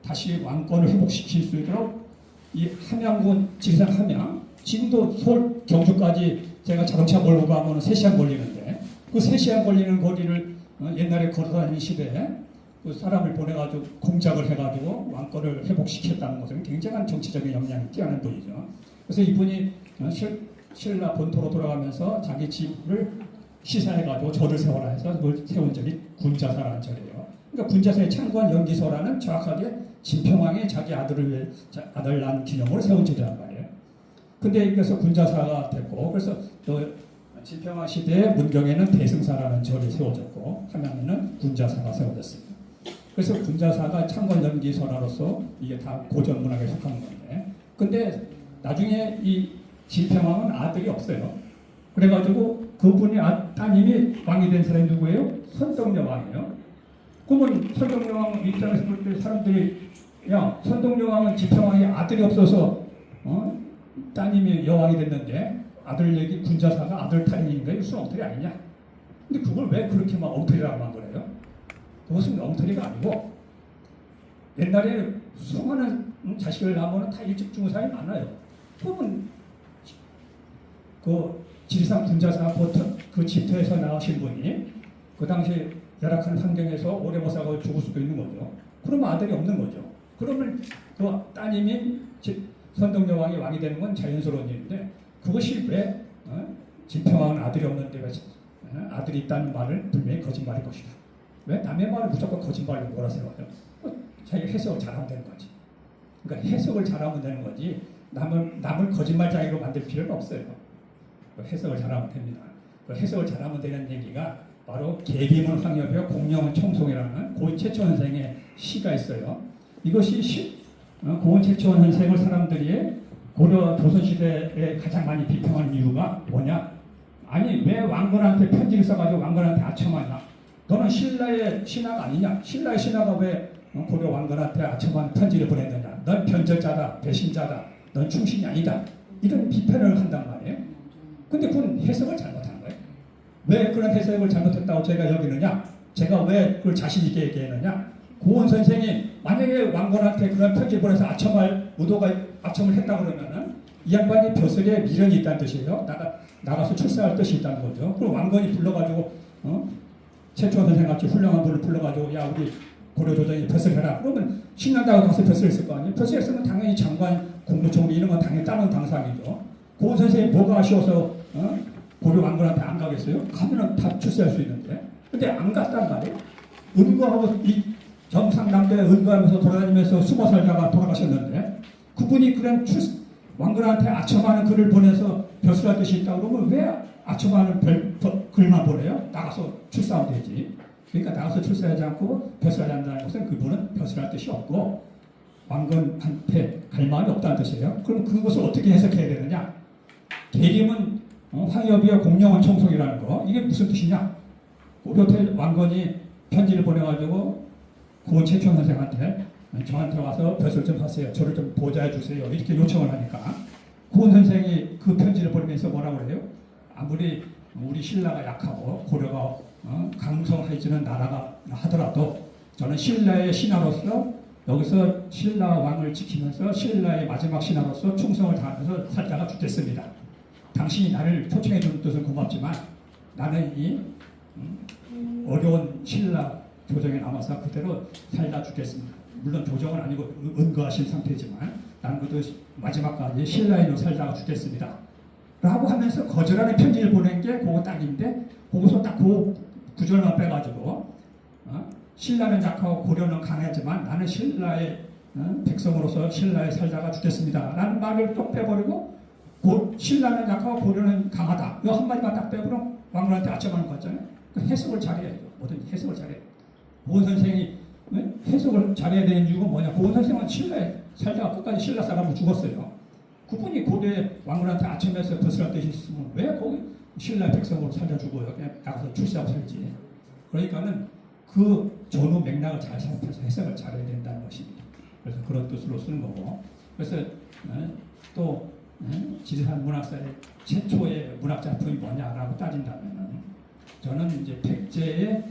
다시 왕권을 회복시킬 수 있도록 이 함양군 지리산 함양 진도 서울 경주까지 제가 자동차 몰고 가면 3시간 걸리는데 그 3시간 걸리는 거리를 옛날에 걸어다니는 시대에 그 사람을 보내가지고 공작을 해가지고 왕권을 회복시켰다는 것은 굉장한 정치적인 역량이 뛰어난 분이죠. 그래서 이분이 신라 본토로 돌아가면서 자기 집을 시사해가지고 절을 세워라 해서 그걸 세운 절이 군자사라는 절이에요. 그러니까 군자사의 창건 연기소라는 정확하게 진평왕이 자기 아들을 아들 낳은 기념으로 세운 절이란 말이에요. 근데 그래서 군자사가 됐고 그래서 또 진평왕 시대에 문경에는 대승사라는 절이 세워졌고 함양에는 군자사가 세워졌습니다. 그래서 군자사가 창건 연기소라로서 이게 다 고전 문학에 속하는 건데, 근데 나중에 이 진평왕은 아들이 없어요. 그래가지고 그분이 따님이 왕이 된 사람이 누구예요? 선덕여 왕이에요. 그러면 선덕여 왕 입장에서 볼 때 사람들이 야 선덕여 왕은 진평왕이 아들이 없어서 따님이 여왕이 됐는데 아들 얘기 군자사가 아들 탈인인가 이거 엉터리 아니냐? 근데 그걸 왜 그렇게 막 엉터리라고 한 거예요? 그것은 엉터리가 아니고 옛날에 수많은 자식을 낳으면 다 일찍 죽은 사람이 많아요. 그러면 그 지리산 군자사 그 집터에서 나오신 분이 그 당시 열악한 환경에서 오래 못 살고 죽을 수도 있는 거죠. 그러면 아들이 없는 거죠. 그러면 그 따님이 선덕여 왕이 왕이 되는 건 자연스러운 일인데 그것이 왜 진평왕은 아들이 없는데 왜 아들이 있다는 말을 분명히 거짓말일 것이다. 왜 남의 말을 무조건 거짓말로 몰아세워요? 자기가 해석을 잘하면 되는 거지. 그러니까 해석을 잘하면 되는 거지 남을 거짓말장애로 만들 필요는 없어요. 해석을 잘하면 됩니다. 그 해석을 잘하면 되는 얘기가 바로 계기문 황엽의 공명은 청송이라는 고은 최초원 선생의 시가 있어요. 이것이 고은 최초원 선생을 사람들이 고려 조선시대에 가장 많이 비평하는 이유가 뭐냐? 아니 왜 왕건한테 편지를 써가지고 왕건한테 아첨하냐? 너는 신라의 신하가 아니냐? 신라의 신하가 왜 고려 왕건한테 아첨한 편지를 보냈느냐? 넌 변절자다, 배신자다, 넌 충신이 아니다. 이런 비판을 한단 말이에요. 근데 그건 해석을 잘못한 거예요. 왜 그런 해석을 잘못했다고 제가 여기느냐? 제가 왜 그걸 자신 있게 얘기했느냐? 고은 선생이 만약에 왕건한테 그런 편지를 보내서 아첨할 의도가 아첨을 했다 그러면은 이 양반이 벼슬에 미련이 있다는 뜻이에요. 나가서 출세할 뜻이 있다는 거죠. 그럼 왕건이 불러가지고 최초 선생같이 훌륭한 분을 불러가지고 야 우리 고려조정이 벼슬해라. 그러면 신난다고 가서 벼슬했을 거 아니에요. 벼슬했으면 당연히 장관, 국무총리 이런 건 당연히 다른 당상이죠. 고은 선생이 뭐가 아쉬워서 고려 왕건한테 안 가겠어요? 가면은 다 출세할 수 있는데. 근데 안 갔단 말이에요. 은거하고 이 경상남도에 은거하면서 돌아다니면서 숨어 살다가 돌아가셨는데 그분이 그런 왕건한테 아첨하는 글을 보내서 벼슬할 뜻이 있다고 그러면 왜 아첨하는 글만 보내요? 나가서 출세하면 되지. 그러니까 나가서 출세하지 않고 벼슬하지 않는다는 것은 그분은 벼슬할 뜻이 없고 왕건한테 갈 마음이 없다는 뜻이에요. 그럼 그것을 어떻게 해석해야 되느냐? 계림은 황엽이와 공명한 청송이라는 거 이게 무슨 뜻이냐? 고려태 왕건이 편지를 보내가지고 고은 최천 선생한테 저한테 와서 벼슬 좀 하세요. 저를 좀 보좌해 주세요. 이렇게 요청을 하니까 고은 선생이 그 편지를 보내면서 뭐라고 그래요? 아무리 우리 신라가 약하고 고려가 강성해지는 나라가 하더라도 저는 신라의 신하로서 여기서 신라 왕을 지키면서 신라의 마지막 신하로서 충성을 다하면서 살다가 죽겠습니다. 당신이 나를 초청해 준 뜻은 고맙지만 나는 이 어려운 신라 조정에 남아서 그대로 살다 죽겠습니다. 물론 조정은 아니고 은거하신 상태지만 나는 그래도 마지막까지 신라인으로 살다가 죽겠습니다. 라고 하면서 거절하는 편지를 보낸 게 그거 딱인데 거기서 딱 그 구절만 빼가지고 신라는 약하고 고려는 강하지만 나는 신라의 백성으로서 신라에 살다가 죽겠습니다. 라는 말을 또 빼버리고 신라는 약하고 고려는 강하다. 이 한마디만 딱 빼버리면 왕건한테 아첨하는 거 같잖아요. 그 해석을 잘해야죠. 뭐든지 해석을 잘해요. 고은 선생이 해석을 잘해야 되는 이유가 뭐냐? 고은 선생은 신라에 살다가 끝까지 신라 사람으로 죽었어요. 그분이 고려의 왕건한테 아첨해서 벼슬할 뜻이 있으면 왜 거기 신라 백성으로 살려주고요? 그냥 나가서 출세하고 살지. 그러니까는 그 전후 맥락을 잘 살펴서 해석을 잘해야 된다는 것입니다. 그래서 그런 뜻으로 쓰는 거고. 그래서 또 지리산 문학사의 최초의 문학 작품이 뭐냐라고 따진다면은 저는 이제 백제의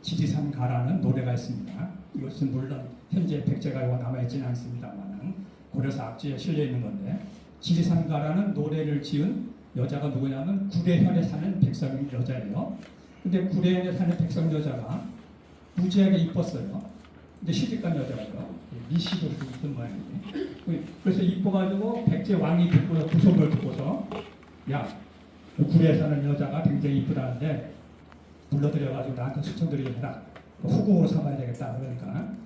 지리산가라는 노래가 있습니다. 이것은 물론 현재 백제가요가 남아있지는 않습니다만은 고려사 악지에 실려 있는 건데, 지리산가라는 노래를 지은 여자가 누구냐면 구례현에 사는 백성 여자예요. 근데 구례현에 사는 백성 여자가 무지하게 이뻤어요. 근데 시집간 여자예요. 미시도 이쁜 모양이지. 그래서 이뻐가지고 백제 왕이 듣고서 그 소문을 듣고서, 야, 구례에 사는 여자가 굉장히 이쁘다는데 불러들여가지고 나한테 추천드리게 해라. 후궁으로 삼아야 되겠다. 그러니까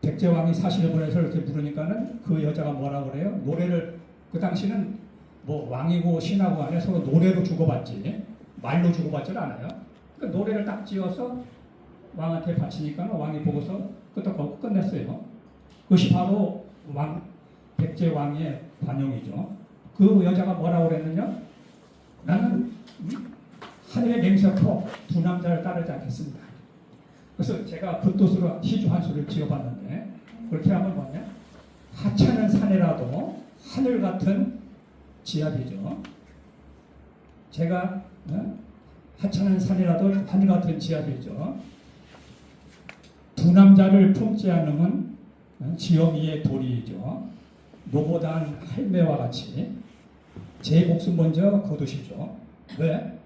백제 왕이 사실을 보내서 이렇게 부르니까는 그 여자가 뭐라 그래요? 노래를, 그 당시는 뭐 왕이고 신하고 안에 서로 노래로 주고받지 말로 주고받지를 않아요. 그러니까 노래를 딱 지어서 왕한테 바치니까 왕이 보고서 끄떡하고 끝냈어요. 그것이 바로 백제 왕의 관용이죠. 그 여자가 뭐라고 그랬느냐? 나는 하늘의 맹세코 두 남자를 따르지 않겠습니다. 그래서 제가 그 뜻으로 시주 한 소리를 지어봤는데, 그렇게 하면 뭐냐? 하찮은 산이라도 하늘 같은 지압이죠. 제가 하찮은 산이라도 하늘 같은 지압이죠. 두 남자를 품지 않으면 지엄이의 도리이죠. 노보단 할매와 같이 제 목숨 먼저 거두시죠. 왜?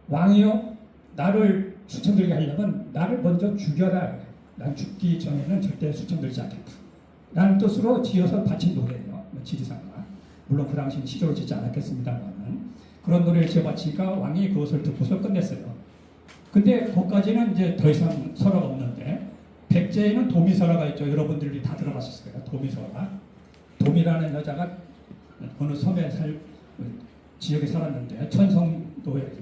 왕이요, 나를 수청들게 하려면 나를 먼저 죽여라. 난 죽기 전에는 절대 수청들지 않겠다. 라는 뜻으로 지어서 바친 노래예요. 지리산가. 물론 그 당시는 시조를 짓지 않았겠습니다만 그런 노래를 지어 바치니까 왕이 그것을 듣고서 끝냈어요. 근데 거기까지는 이제 더 이상 설화가 없는데, 백제에는 도미설화가 있죠. 여러분들이 다 들어봤을 거예요. 도미설화. 도미라는 여자가 어느 섬에 지역에 살았는데, 천성도에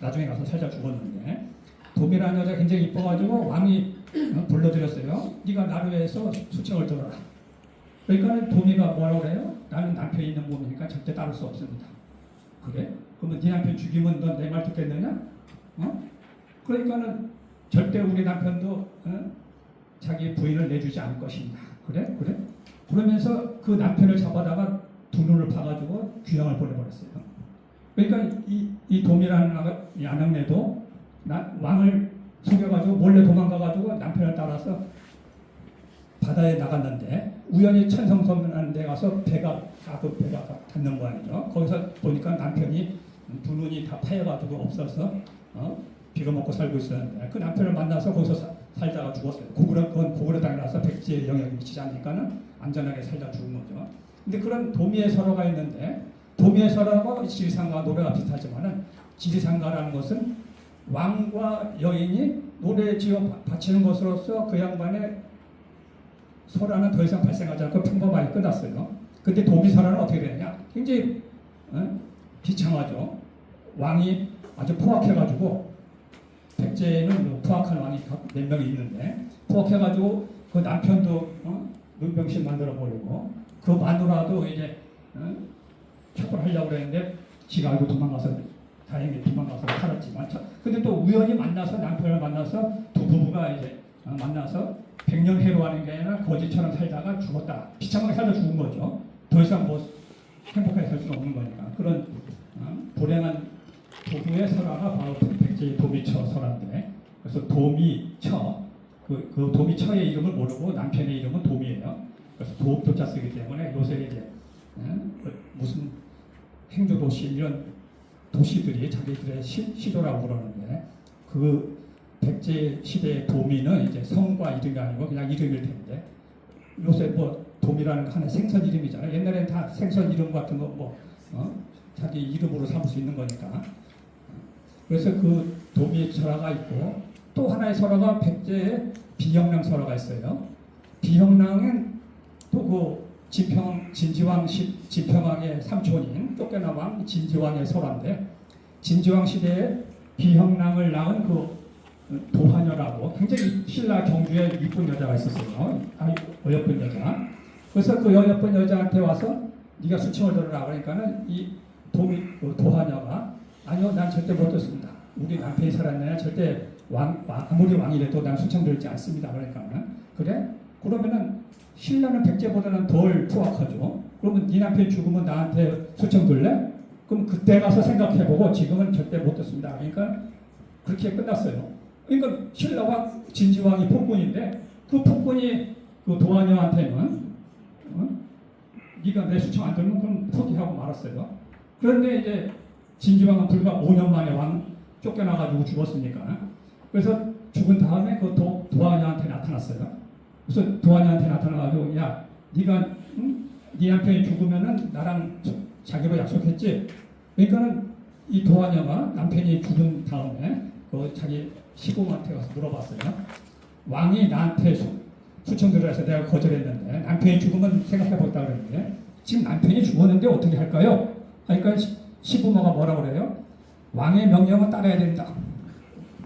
나중에 가서 살다 죽었는데, 도미라는 여자가 굉장히 이뻐가지고 왕이 불러들였어요. 네가 나를 위해서 수청을 들어라. 그러니까 도미가 뭐라고 그래요? 나는 남편이 있는 몸이니까 절대 따를 수 없습니다. 그래? 그러면 네 남편 죽이면 넌 내 말 듣겠느냐? 그러니까는 절대 우리 남편도 자기 부인을 내주지 않을 것입니다. 그래? 그래? 그러면서 그 남편을 잡아다가 두 눈을 파가지고 귀양을 보내버렸어요. 그러니까 이 도미라는 아낙네도 왕을 속여가지고 몰래 도망가가지고 남편을 따라서 바다에 나갔는데, 우연히 천성섬이라는 데 가서 배가 닿는 모양이죠. 거기서 보니까 남편이 두 눈이 다 파여가지고 없어서 비가 먹고 살고 있었는데, 그 남편을 만나서 거기서 살다가 죽었어요. 그건 고구려 땅이라서 백지의 영향이 미치지 않으니까는 안전하게 살다 죽은 거죠. 근데 그런 도미의 설화가 있는데, 도미의 설화가 지리산가 노래가 비슷하지만은, 지리산가라는 것은 왕과 여인이 노래 지어 바치는 것으로서 그 양반의 설화는 더 이상 발생하지 않고 평범하게 끝났어요. 근데 도미설화는 어떻게 되느냐? 굉장히 비참하죠. 왕이 아주 포악해가지고, 백제에는 포악한 왕이 몇 명이 있는데, 포악해가지고 그 남편도 눈병신 만들어버리고, 그 마누라도 이제 처벌하려고 그랬는데 지가 알고 도망가서, 다행히 도망가서 살았지만, 근데 또 우연히 만나서, 남편을 만나서 두 부부가 이제 만나서 백년해로 하는 게 아니라 거지처럼 살다가 죽었다. 비참하게 살다 죽은 거죠. 더 이상 뭐 행복하게 살 수는 없는 거니까. 그런 불행한 부부의 설화가 바로 백제의 도미처 설화인데, 그래서 도미처, 그 도미처의 이름을 모르고 남편의 이름은 도미예요. 그래서 도자 쓰기 때문에 요새 이제 무슨 행주도시 이런 도시들이 자기들의 시도라고 그러는데, 그 백제 시대의 도미는 이제 성과 이름이 아니고 그냥 이름일 텐데, 요새 뭐 도미라는 거 하나의 생선 이름이잖아요. 옛날에는 다 생선 이름 같은 거 자기 이름으로 삼을 수 있는 거니까. 그래서 그 도미 설화가 있고, 또 하나의 설화가 백제의 비형랑 설화가 있어요. 비형랑은 또 그 진지왕의 삼촌인 쫓겨나왕 진지왕의 설화인데, 진지왕 시대에 비형랑을 낳은 그 도하녀라고 굉장히 신라 경주에 이쁜 여자가 있었어요. 어여쁜 여자. 그래서 그 어여쁜 여자한테 와서 네가 수청을 들어라 그러니까는 이 도하녀가, 아니요, 난 절대 못 듣습니다. 우리 남편이 살았느냐 절대 아무리 왕이라도 난 수청 들지 않습니다. 그러니까 그래? 그러면은 신라는 백제보다는 덜 투박하죠. 그러면 네 남편이 죽으면 나한테 수청 들래? 그럼 그때 가서 생각해보고 지금은 절대 못 듣습니다. 그러니까 그렇게 끝났어요. 그러니까 신라와 진지왕이 폭군인데 그 폭군이 그 도한여한테는 네가 내 수청 안 들면 그럼 포기하고 말았어요. 그런데 이제 진지왕은 불과 5년 만에 쫓겨나가지고 죽었으니까. 그래서 죽은 다음에 그 도한여한테 나타났어요. 그래서 도한여한테 나타나가지고 야 네가 네 남편이 죽으면은 나랑 자기로 약속했지. 그러니까는 이 도한여가 남편이 죽은 다음에 그 자기 시부모한테 가서 물어봤어요. 왕이 나한테 수청들을 해서 내가 거절했는데 남편이 죽으면 생각해보겠다 그랬는데 지금 남편이 죽었는데 어떻게 할까요? 그러니까 시부모가 뭐라 그래요? 왕의 명령은 따라야 된다.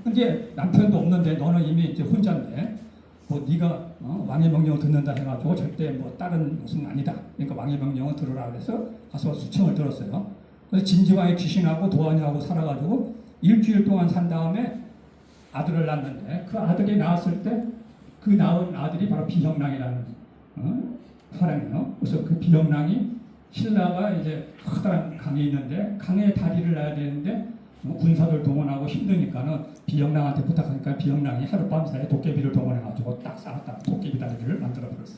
근데 남편도 없는데 너는 이미 이제 혼자인데 뭐 네가 왕의 명령을 듣는다 해가지고 절대 뭐 다른 것은 아니다. 그러니까 왕의 명령을 들으라 그래서 가서 수청을 들었어요. 그래서 진지왕이 귀신하고 도한이하고 살아가지고 일주일 동안 산 다음에 아들을 낳았는데 그 아들이 낳았을 때 그 낳은 아들이 바로 비형랑이라는 사람이에요. 그래서 그 비형랑이 신라가 이제 커다란 강에 있는데 강에 다리를 놔야 되는데 군사들 동원하고 힘드니까는 비형랑한테 부탁하니까 비형랑이 하룻밤 사이에 도깨비를 동원해가지고 딱 쌓았다 도깨비 다리를 만들어 버렸어.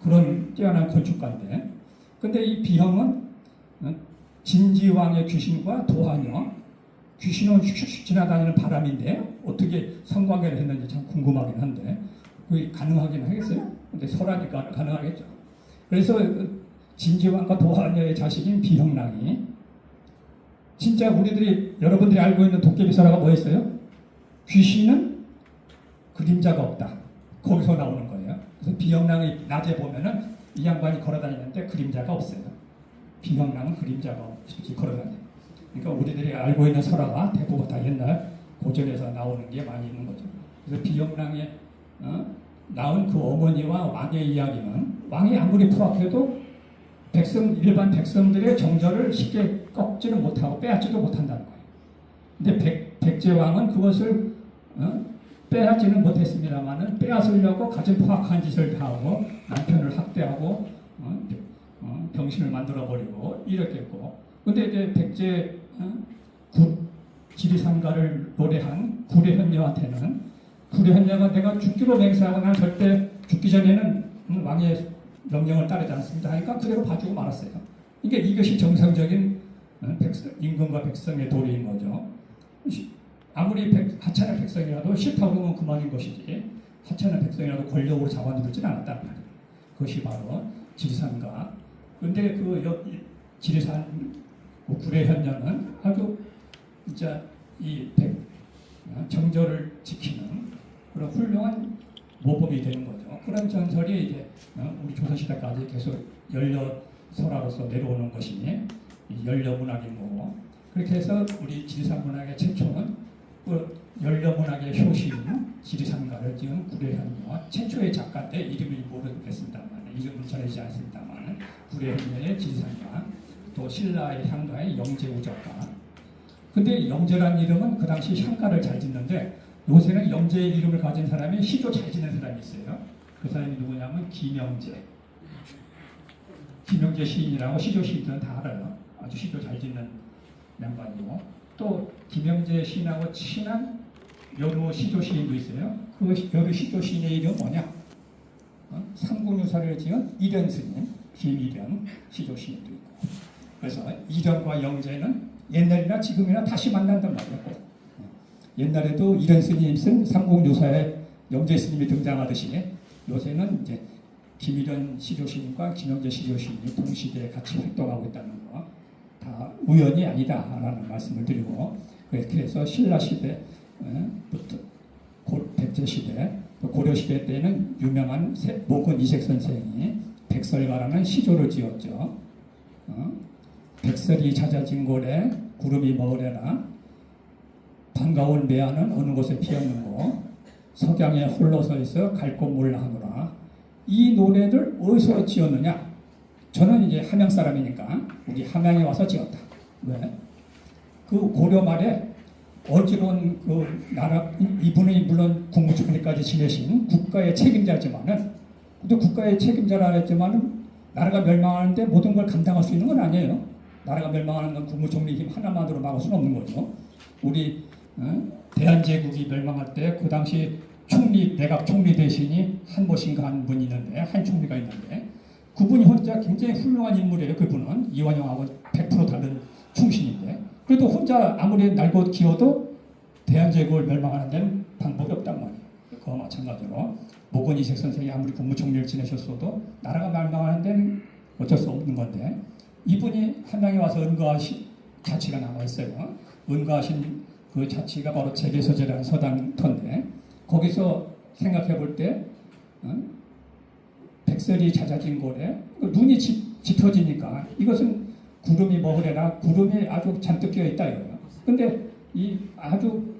그런 뛰어난 건축가인데, 근데 이 비형은 진지왕의 귀신과 도한여, 귀신은 슉슉슉 지나다니는 바람인데 어떻게 성관계를 했는지 참 궁금하긴 한데 그게 가능하긴 하겠어요? 근데 설하니까 가능하겠죠. 그래서 진지왕과 도한여의 자식인 비형랑이 진짜 여러분들이 알고 있는 도깨비 설화가 뭐였어요? 귀신은 그림자가 없다. 거기서 나오는 거예요. 그래서 비형랑이 낮에 보면은 이 양반이 걸어다니는데 그림자가 없어요. 비형랑은 그림자가 없이 걸어다녀요. 그러니까 우리들이 알고 있는 설화가 대부분 다 옛날 고전에서 나오는 게 많이 있는 거죠. 그래서 비형랑의 낳은 그 어머니와 왕의 이야기는 왕이 아무리 포악해도 일반 백성들의 정절을 쉽게 꺾지는 못하고 빼앗지도 못한다는 거예요. 근데 백제왕은 그것을 빼앗지는 못했습니다만은 빼앗으려고 가진 포악한 짓을 다 하고 남편을 학대하고 병신을 만들어버리고 이랬겠고. 근데 이제 백제 지리산가를 노래한 구례현녀한테는 구례현녀가 내가 죽기로 맹세하고 난 절대 죽기 전에는 왕의 명령을 따르지 않습니다 하니까 그대로 봐주고 말았어요. 그러니까 이것이 정상적인 임금과 백성의 도리인 거죠. 아무리 하찮은 백성이라도 싫다고 하면 그만인 것이지 하찮은 백성이라도 권력으로 잡아들지는 않았단 말이에요. 그것이 바로 지리산가. 그런데 그 지리산 구례현녀는 아주 진짜 이 정절을 지키는 그런 훌륭한 모범이 되는 거죠. 그런 전설이 이제 우리 조선시대까지 계속 연려설화로서 내려오는 것이 연려문학인 거고, 그렇게 해서 우리 지리산 문학의 최초는 그 연려문학의 효신 지리산가를 지은 구례현녀 최초의 작가인데 이름이 모르겠습니다만 이름은 전해지지 않습니다만 구례현녀의 지리산가, 또 신라의 향가의 영재우적가. 근데 영재라는 이름은 그 당시 향가를 잘 짓는데 요새는 영재의 이름을 가진 사람이 시조 잘 짓는 사람이 있어요. 그 사람이 누구냐면 김영재 시인이라고 시조 시인들은 다 알아요. 아주 시조 잘 짓는 양반이고, 또 김영재 시인하고 친한 여루 시조 시인도 있어요. 그 여루 시조 시인의 이름은 뭐냐? 삼국유사를 지은 이련 스님, 김이련 시조 시인도 있고. 그래서 이련과 영재는 옛날이나 지금이나 다시 만난단 말이에요. 옛날에도 이련 스님 쓴 삼국유사에 영재 스님이 등장하듯이 요새는 이제 김이련 시조시인과 김영재 시조시인이 동시대에 같이 활동하고 있다는 거 다 우연이 아니다라는 말씀을 드리고, 그래서 신라 시대부터 백제 시대, 고려 시대 때는 유명한 목은 이색 선생이 백설가라는 시조를 지었죠. 백설이 잦아진 고래 구름이 머으려나 반가운 매화는 어느 곳에 피었는고 석양에 홀로 서 있어 갈 곳 몰라 하노라. 이 노래를 어디서 지었느냐? 저는 이제 함양 사람이니까 우리 함양에 와서 지었다. 왜? 그 고려 말에 어지러운 그 나라 이분이 물론 국무총리까지 지내신 국가의 책임자지만은 또 국가의 책임자라 했지만은 나라가 멸망하는데 모든 걸 감당할 수 있는 건 아니에요. 나라가 멸망하는 건 국무총리 힘 하나만으로 막을 수는 없는 거죠. 우리 대한제국이 멸망할 때 그 당시 총리 내각 총리 대신이 한보신가 한 분이 있는데 한 총리가 있는데 그분이 혼자 굉장히 훌륭한 인물이에요. 그분은 이완용하고 100% 다른 충신인데 그래도 혼자 아무리 날고 기어도 대한제국을 멸망하는 데는 방법이 없단 말이에요. 그와 마찬가지로 모건이색 선생이 아무리 국무총리를 지내셨어도 나라가 멸망하는 데는 어쩔 수 없는 건데 이분이 한양에 와서 은거하신 자치가 남아있어요. 은거하신 그 자치가 바로 재계서재라는 서당터인데 거기서 생각해 볼 때 백설이 잦아진 고래 눈이 짙어지니까 이것은 구름이 먹으려나 구름이 아주 잔뜩 끼어 있다 이거예요. 근데 이 아주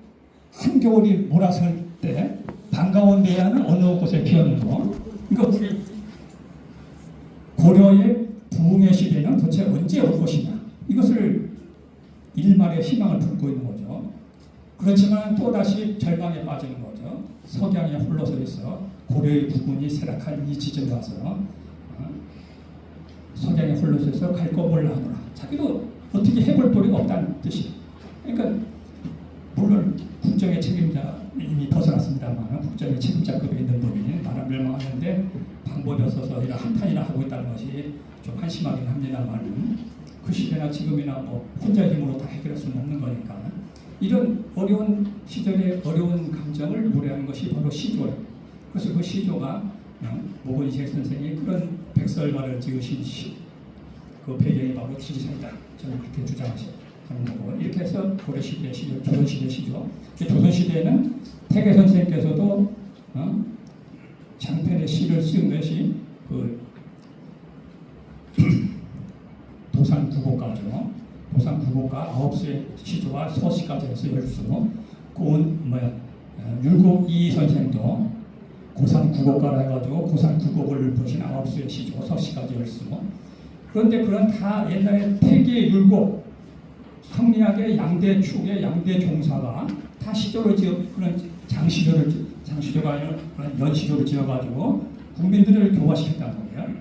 한겨울이 몰아설 때 반가운 매야는 어느 곳에 피었는고 그러니까 우리 고려의 부흥의 시대는 도대체 언제 올 것이냐 이것을 일말의 희망을 품고 있는 거죠. 그렇지만 또다시 절망에 빠지는 거죠. 석양에 홀로서 있어 고려의 부군이 쇠락한 이 지점에 와서 석양에 홀로서 있어 갈 거 몰라 하노라. 자기도 어떻게 해볼 도리가 없다는 뜻이에요. 그러니까 물론 국정의 책임자 이미 벗어났습니다만 국정의 책임자급에 있는 분이 나라 멸망하는데 방법이 없어서 이런 한탄이나 하고 있다는 것이 좀 한심하긴 합니다만 그 시대나 지금이나 뭐 혼자 힘으로 다 해결할 수는 없는 거니까 이런 어려운 시절의 어려운 감정을 노래하는 것이 바로 시조예요. 그래서 그 시조가 모건이색 선생이 그런 백설가를 지으신 그 배경이 바로 지리산이다. 저는 그렇게 주장하시는 거고 이렇게 해서 고려시대 시조, 조선시대 시조. 조선시대에는 태계 선생님께서도 장편의 시를 쓴 것이 그 도산구곡가죠. 도산구곡가 9수의 시조와 서시까지 해서 10수. 율곡 이 선생도 고산구곡가라 해가지고 고산구곡을 보신 9수의 시조, 서시까지 10수. 그런데 그런 다 옛날에 태계, 율곡, 성리학의 양대 축의 양대 종사가 다 시조를 지어 그런 장시조가 아니라 그런 연시조를 지어가지고 국민들을 교화시켰단 말이에요.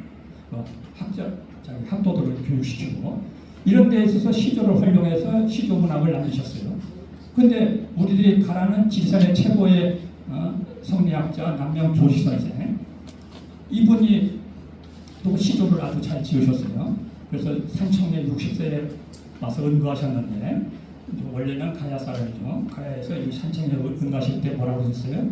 학도들을 교육시키고 이런 데에 있어서 시조를 활용해서 시조 문학을 남기셨어요. 그런데 우리들이 가라는 지리산의 최고의 성리학자 남명 조시 선생 이분이 또 시조를 아주 잘 지으셨어요. 그래서 산청에 60세에 와서 은거하셨는데 원래는 가야 사람이죠. 가야에서 이 산청에 은거하실 때 뭐라고 했어요?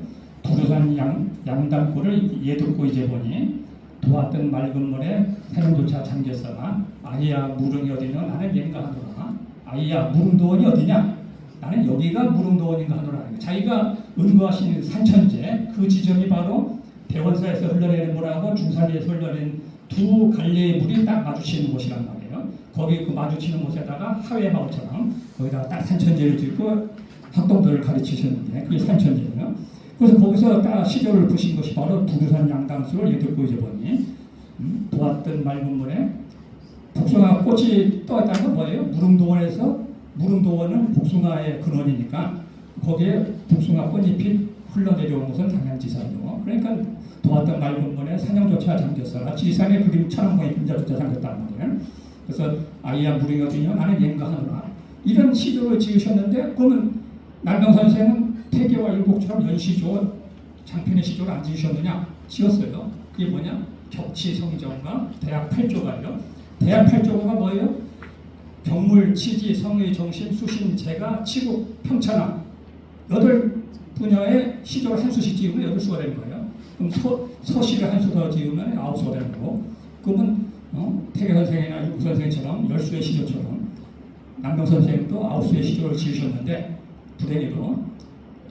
두루산 양당골을 예듣고 이제 보니 도왔던 맑은 물에 사용조차 잠겼으나 아이야 무릉이 어디냐 나는 얘인가 하노라. 아이야 무릉도원이 어디냐 나는 여기가 무릉도원인가 하노라. 자기가 은거하신 산천제 그 지점이 바로 대원사에서 흘러내리는 물하고 중산리에서 흘러내리는 두 갈래의 물이 딱 마주치는 곳이란 말이에요. 거기 그 마주치는 곳에다가 하회마을처럼 거기다가 딱 산천제를 짓고 학동들을 가르치셨는데 그게 산천제예요. 그래서 거기서 딱 시조를 부신 것이 바로 두루산 양당수를 예듣고 이제 보니 도왔던 맑은 물에 복숭아 꽃이 떠있다는 건 뭐예요? 무릉도원에서 무릉도원은 복숭아의 근원이니까 거기에 복숭아 꽃잎이 흘러내려온 것은 당양지사죠. 그러니까 도왔던 맑은 물에 산영조차 잠겼어라. 지리산의 그림 천왕봉이 금자조차 잠겼단 말이에요. 그래서 아이야 무릉이 어디냐 나는 얘인가 하노라. 이런 시조를 지으셨는데 그러면 남명 선생은 태계와 율곡처럼 연시조, 장편의 시조를 안 지으셨느냐? 지었어요. 그게 뭐냐? 격치성정과 대학 8조가요. 대학 8조가 뭐예요? 병물, 치지, 성의, 정신, 수신, 재가, 치국, 평천화 8분야의 시조를 한 수씩 지으면 8수가 되는 거예요. 그럼 서시를 한 수 더 지으면 9수가 되는 거고 그러면 태계 선생이나 율곡 선생처럼 10수의 시조처럼 남명 선생도 9수의 시조를 지으셨는데 불행히도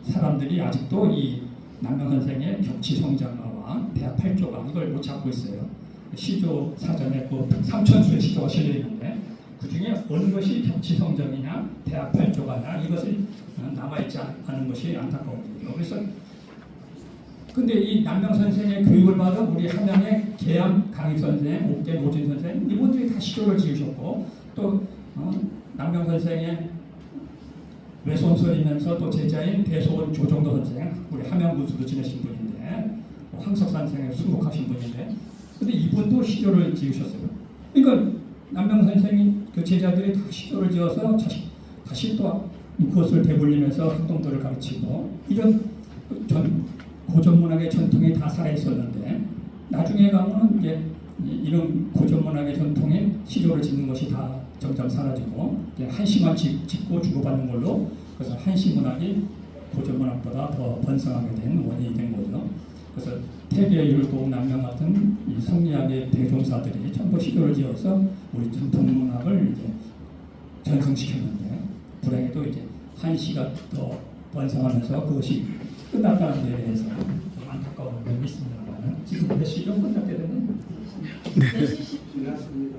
사람들이 아직도 이 남명 선생의 격치성장가와 대학 8조가 이걸 못 찾고 있어요. 시조 사전에 그 3천수의 시조가 실려 있는데 그 중에 어느 것이 격치성장이냐 대학 8조가냐 이것이 남아있지 않은 것이 안타까워요. 그래서 근데 이 남명 선생의 교육을 받은 우리 함양의 계암 강익 선생, 옥계 노진 선생 이분들이 다 시조를 지으셨고 또 남명 선생의 외손설이면서 또 제자인 대소원 조정도 선생, 우리 함양군수도 지내신 분인데 황석산 선생에 수록하신 분인데, 근데 이분도 시조를 지으셨어요. 그러니까 남명 선생이 그 제자들이 다 시조를 지어서 다시 또 그것을 되돌리면서 학동들을 가르치고, 이런 고전문학의 전통이 다 살아 있었는데, 나중에 가면은 이제 이런 고전문학의 전통인 시조를 짓는 것이 다 점점 사라지고 한시만 짓고 주고받는 걸로, 그래서 한시문학이 고전문학보다 더 번성하게 된 원인이 된 거죠. 그래서 태비의 율곡, 남명 같은 이 성리학의 대종사들이 전부 시조를 지어서 우리 전통문학을 이제 전승시켰는데, 불행히도 이제 한시가 더 번성하면서 그것이 끝났다는 데 대해서 좀 안타까운 면이 있습니다만, 지금 몇 시간 끝났게 되는? 네. 지났습니다.